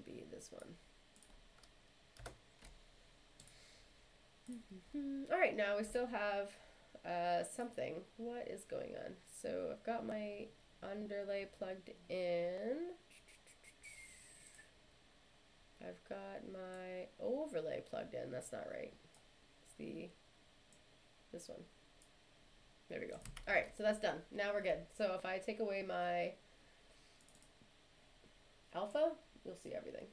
be this one. All right, now we still have something. What is going on? So I've got my underlay plugged in. I've got my overlay plugged in. That's not right. It's this one. There we go. All right, so that's done. Now we're good. So if I take away my alpha, you'll see everything.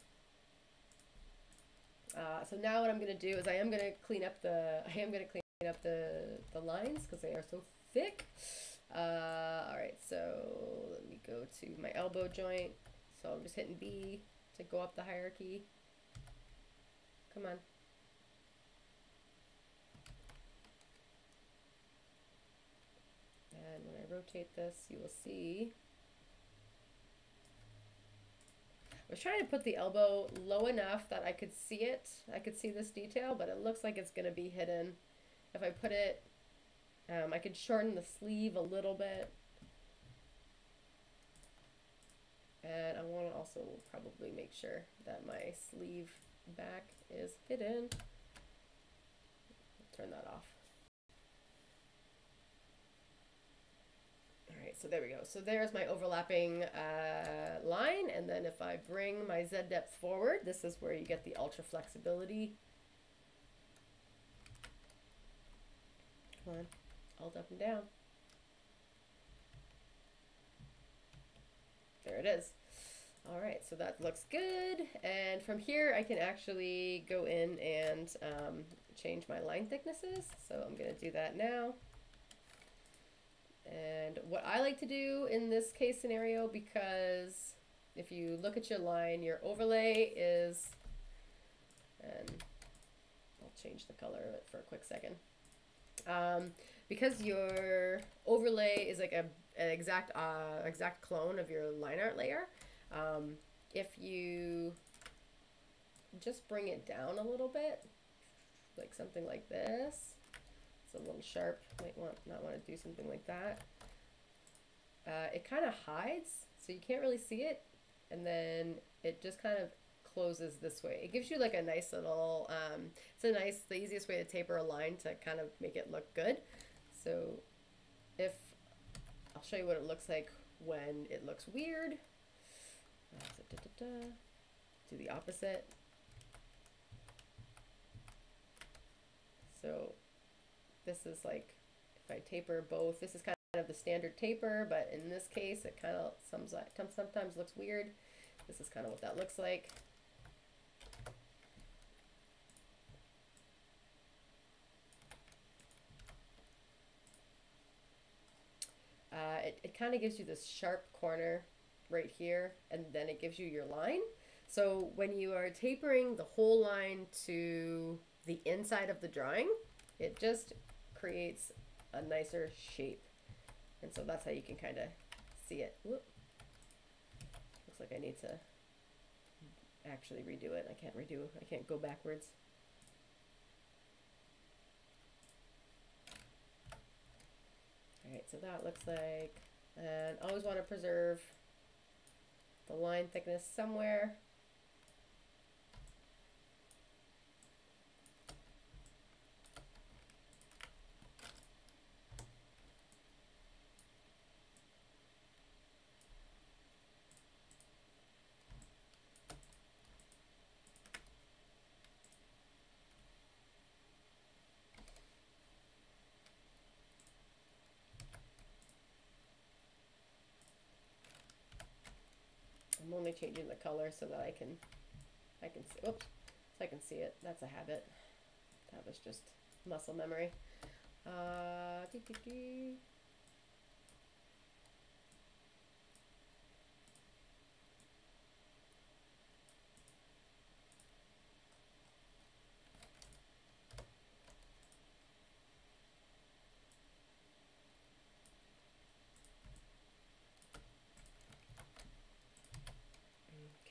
So now what I'm going to do is I am going to clean up the lines because they are so thick. All right, so let me go to my elbow joint. So I'm just hitting B to go up the hierarchy. Come on. And when I rotate this, you will see. I was trying to put the elbow low enough that I could see it. I could see this detail, but it looks like it's going to be hidden. If I put it, I could shorten the sleeve a little bit. And I want to also probably make sure that my sleeve back is hidden. Turn that off. All right, so there we go. So there's my overlapping line, and then if I bring my Z depth forward, this is where you get the ultra flexibility. Come on, alt up and down. There it is. All right, so that looks good. And from here, I can actually go in and change my line thicknesses. So I'm gonna do that now. And what I like to do in this case scenario, because if you look at your line, your overlay is, and I'll change the color of it for a quick second. Because your overlay is like an exact clone of your line art layer, if you just bring it down a little bit, like something like this, it's a little sharp, might not want to do something like that. It kind of hides, so you can't really see it, and then it just kind of closes this way. It gives you like a nice little, it's the easiest way to taper a line to kind of make it look good. So I'll show you what it looks like when it looks weird. Do the opposite. So this is like, if I taper both, this is kind of the standard taper, but in this case, it kind of sometimes looks weird. This is kind of what that looks like. It kind of gives you this sharp corner right here, and then it gives you your line. So when you are tapering the whole line to the inside of the drawing, it just creates a nicer shape. And so that's how you can kind of see it. Whoop. Looks like I need to actually redo it. I can't go backwards. All right, so that looks like, and always want to preserve the line thickness somewhere. I'm only changing the color so that I can see, oops, so I can see it. That's a habit. That was just muscle memory.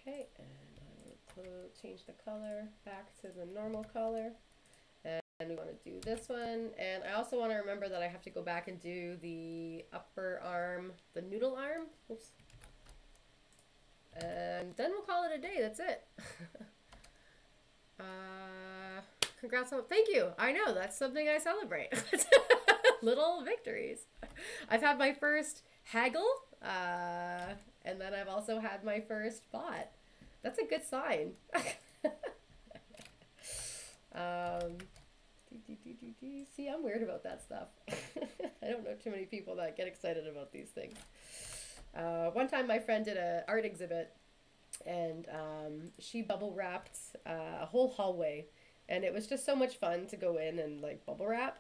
Okay, and I will change the color back to the normal color. And we want to do this one. And I also want to remember that I have to go back and do the upper arm, the noodle arm. Oops. And then we'll call it a day. That's it. Congrats on, thank you. I know, that's something I celebrate. Little victories. I've had my first haggle, and then I've also had my first bot. That's a good sign. See, I'm weird about that stuff. I don't know too many people that get excited about these things. One time my friend did an art exhibit, and she bubble wrapped a whole hallway, and it was just so much fun to go in and like bubble wrap.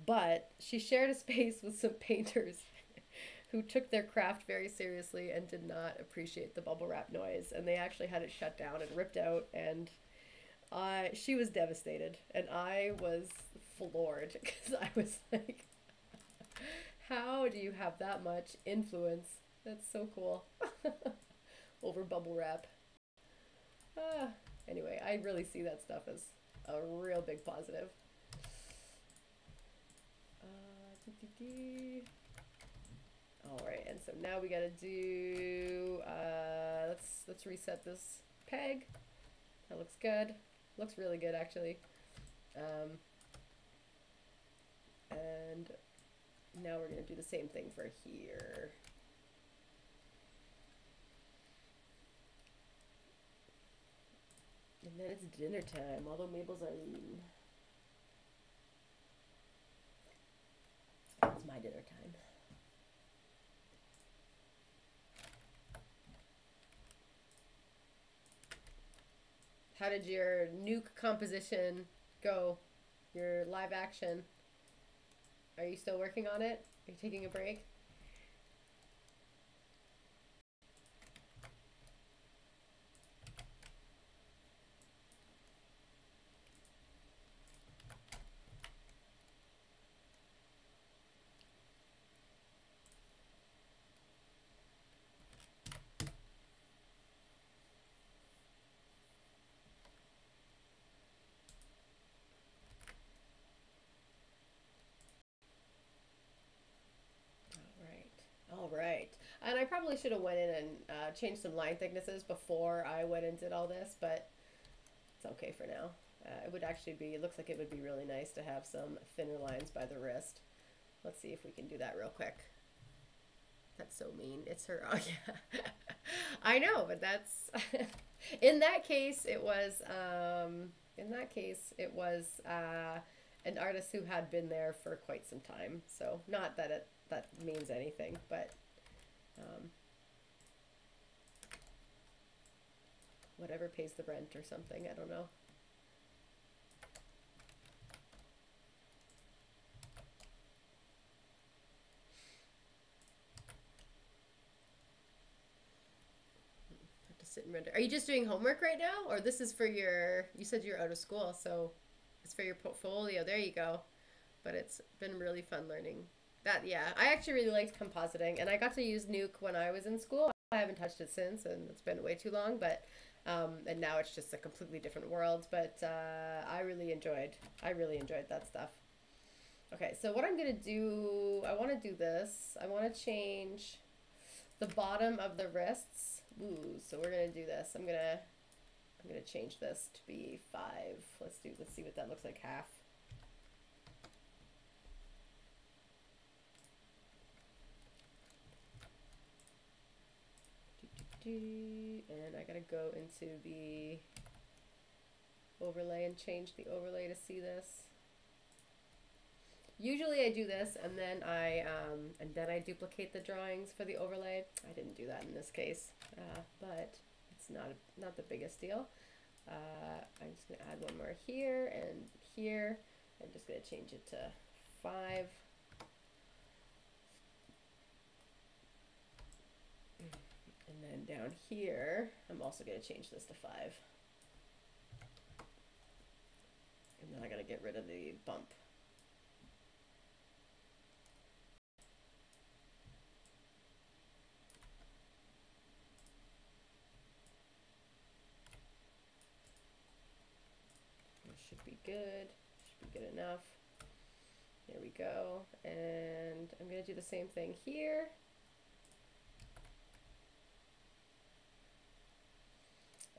But she shared a space with some painters who took their craft very seriously and did not appreciate the bubble wrap noise, and they actually had it shut down and ripped out, and she was devastated, and I was floored because I was like, how do you have that much influence? That's so cool. Over bubble wrap. Anyway, I really see that stuff as a real big positive. Alright, and so now we gotta do, let's reset this peg. That looks good. Looks really good, actually. And now we're gonna do the same thing for here. And then it's dinner time, although Maybels are lean. It's my dinner time. How did your nuke composition go? Your live action? Are you still working on it? Are you taking a break? All right. And I probably should have went in and changed some line thicknesses before I went and did all this, but it's okay for now. It would actually be, it looks like it would be really nice to have some thinner lines by the wrist. Let's see if we can do that real quick. That's so mean. It's her, oh yeah. I know, but that's, in that case, it was, an artist who had been there for quite some time. So not that that means anything, but whatever pays the rent or something, I don't know. Have to sit and render. Are you just doing homework right now, or this is for your, you said you're out of school, so it's for your portfolio. There you go. But it's been really fun learning that. Yeah, I actually really liked compositing, and I got to use Nuke when I was in school. I haven't touched it since, and it's been way too long, but and now it's just a completely different world, but I really enjoyed that stuff. Okay, so what I'm gonna do, I want to do this. I want to change the bottom of the wrists. Ooh, so we're gonna do this. I'm gonna change this to be 5. Let's see what that looks like, half. And I gotta go into the overlay and change the overlay to see this. Usually I do this and then I duplicate the drawings for the overlay. I didn't do that in this case, but it's not the biggest deal. I'm just gonna add one more here and here. I'm just gonna change it to 5. And then down here, I'm also going to change this to 5. And then I got to get rid of the bump. It should be good. Should be good enough. There we go. And I'm going to do the same thing here.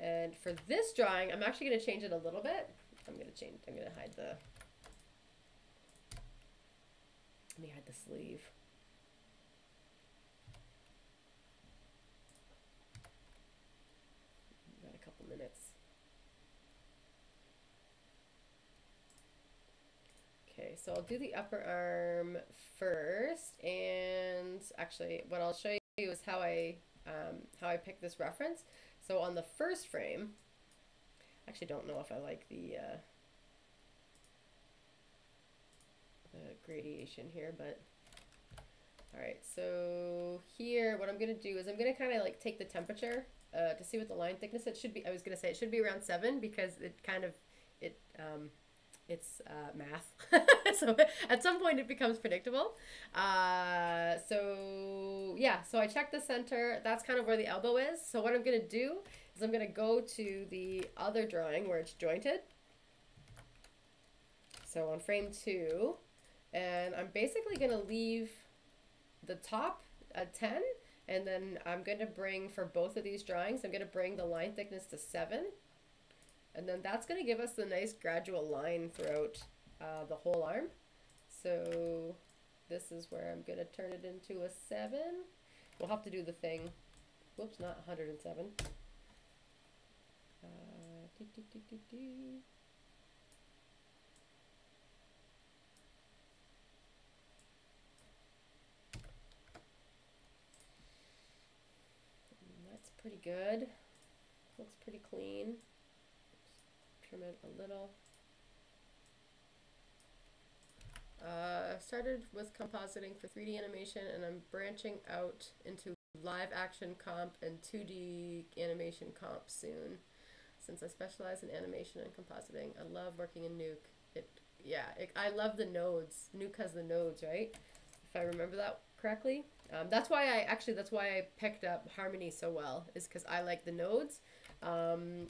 And for this drawing, I'm actually going to change it a little bit. I'm going to hide the, let me hide the sleeve. Got a couple minutes. Okay, so I'll do the upper arm first, and actually what I'll show you is how I picked this reference. So on the first frame, I actually don't know if I like the gradation here, but all right, so here what I'm gonna do is I'm gonna kind of like take the temperature to see what the line thickness it should be. I was gonna say it should be around 7 because it kind of, it's math. So at some point it becomes predictable. So yeah, so I checked the center. That's kind of where the elbow is. So what I'm going to do is I'm going to go to the other drawing where it's jointed. So on frame 2, and I'm basically going to leave the top at 10, and then I'm going to bring, for both of these drawings, I'm going to bring the line thickness to 7. And then that's going to give us the nice gradual line throughout the whole arm. So this is where I'm going to turn it into a 7. We'll have to do the thing. Whoops, not 107. That's pretty good. Looks pretty clean. Trim it a little. Started with compositing for 3D animation, and I'm branching out into live action comp and 2D animation comp soon. Since I specialize in animation and compositing, I love working in Nuke. I love the nodes. Nuke has the nodes, right? If I remember that correctly. That's why I picked up Harmony so well, is because I like the nodes. Harmony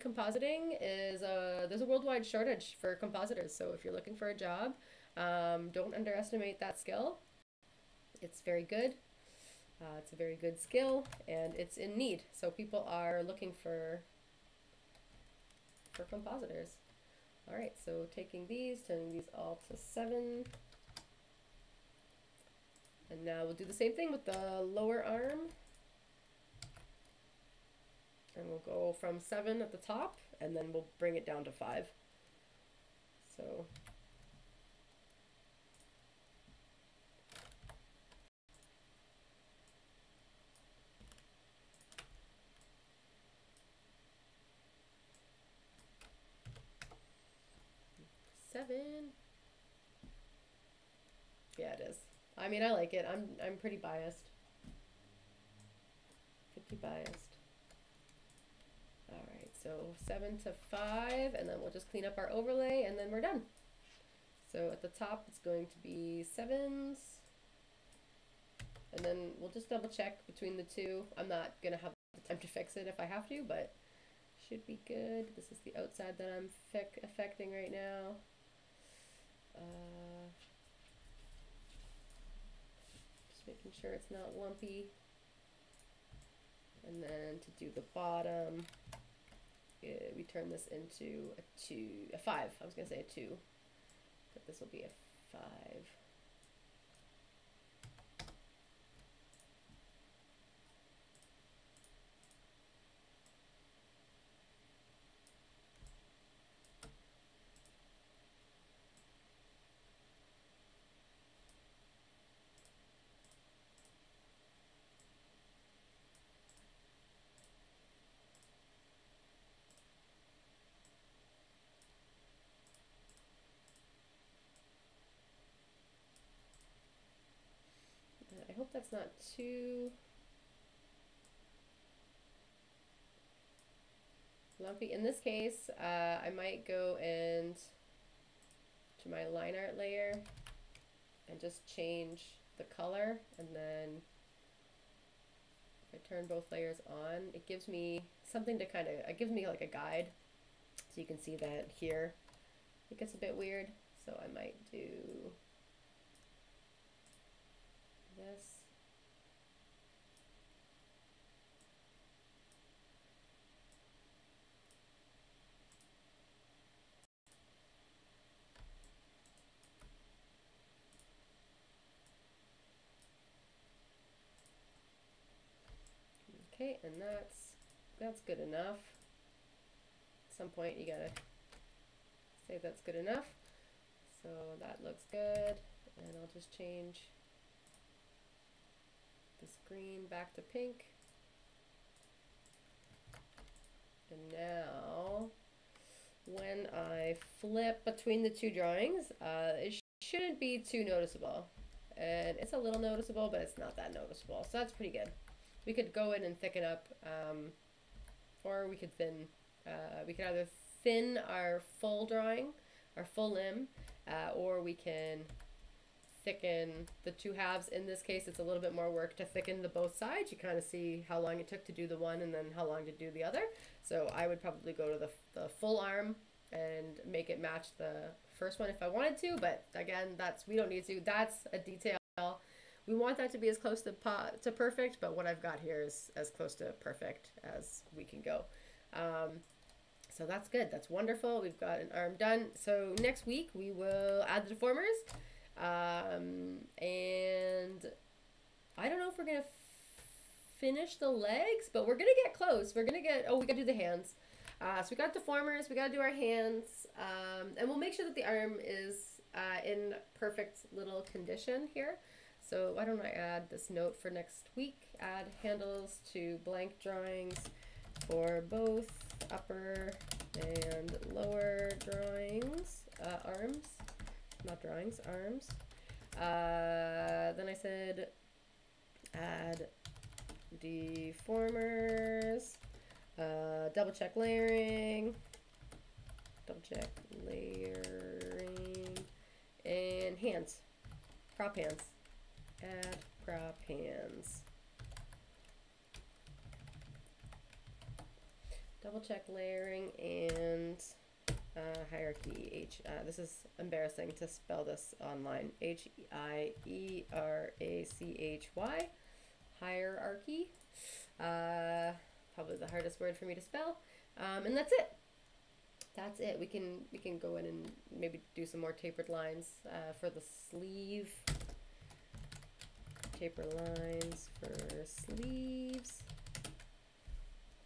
compositing is there's a worldwide shortage for compositors. So if you're looking for a job, don't underestimate that skill. It's very good. It's a very good skill, and it's in need. So people are looking for compositors. All right, so taking these, turning these all to 7. And now we'll do the same thing with the lower arm. And we'll go from 7 at the top, and then we'll bring it down to 5. So seven. Yeah, it is. I mean, I like it. I'm pretty biased. Pretty biased. All right, so 7 to 5, and then we'll just clean up our overlay, and then we're done. So at the top, it's going to be 7s, and then we'll just double check between the two. I'm not gonna have the time to fix it if I have to, but should be good. This is the outside that I'm affecting right now. Just making sure it's not lumpy. And then to do the bottom, we turn this into a 5. I was gonna say a 2, but this will be a 5. I hope that's not too lumpy. In this case, I might go and to my line art layer and just change the color, and then if I turn both layers on, it gives me something to it gives me like a guide, so you can see that here it gets a bit weird, so I might do this. Okay, and that's good enough. At some point you gotta say that's good enough. So that looks good, and I'll just change this green back to pink. And now when I flip between the two drawings, it shouldn't be too noticeable. And it's a little noticeable, but it's not that noticeable. So that's pretty good. We could go in and thicken up, or we could thin. We could either thin our full drawing, our full limb, or we can thicken the two halves. In this case, it's a little bit more work to thicken the both sides. You kind of see how long it took to do the one and then how long to do the other. So I would probably go to the full arm and make it match the first one if I wanted to, but again, we don't need to. That's a detail. We want that to be as close to perfect, but what I've got here is as close to perfect as we can go. So that's good. That's wonderful. We've got an arm done. So next week we will add the deformers. And I don't know if we're going to finish the legs, but we're going to get close. We're going to get, we got to do the hands. So we got deformers, we got to do our hands, and we'll make sure that the arm is in perfect little condition here. So why don't I add this note for next week? Add handles to blank drawings for both upper and lower drawings, arms, not drawings, arms. Then I said add deformers, double check layering, and hands, prop hands, add prop hands. Double check layering and hierarchy. This is embarrassing to spell this online. Hierarchy. Hierarchy. Probably the hardest word for me to spell. And that's it. That's it. We can go in and maybe do some more tapered lines for the sleeve. Taper lines for sleeves,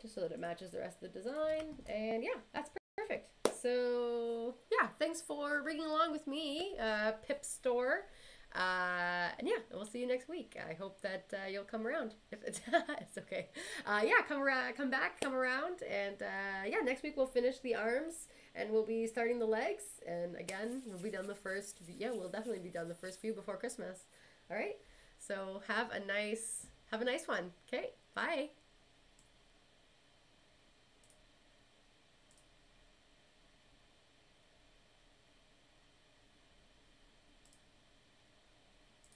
just so that it matches the rest of the design. And yeah, that's perfect. So yeah, thanks for rigging along with me, Pip Store. And yeah, we'll see you next week. I hope that you'll come around. If it's, it's okay. Yeah, come around, and yeah, next week we'll finish the arms and we'll be starting the legs. And again, we'll be done the first. Yeah, we'll definitely be done the first few before Christmas. All right. So have a nice one. Okay. Bye.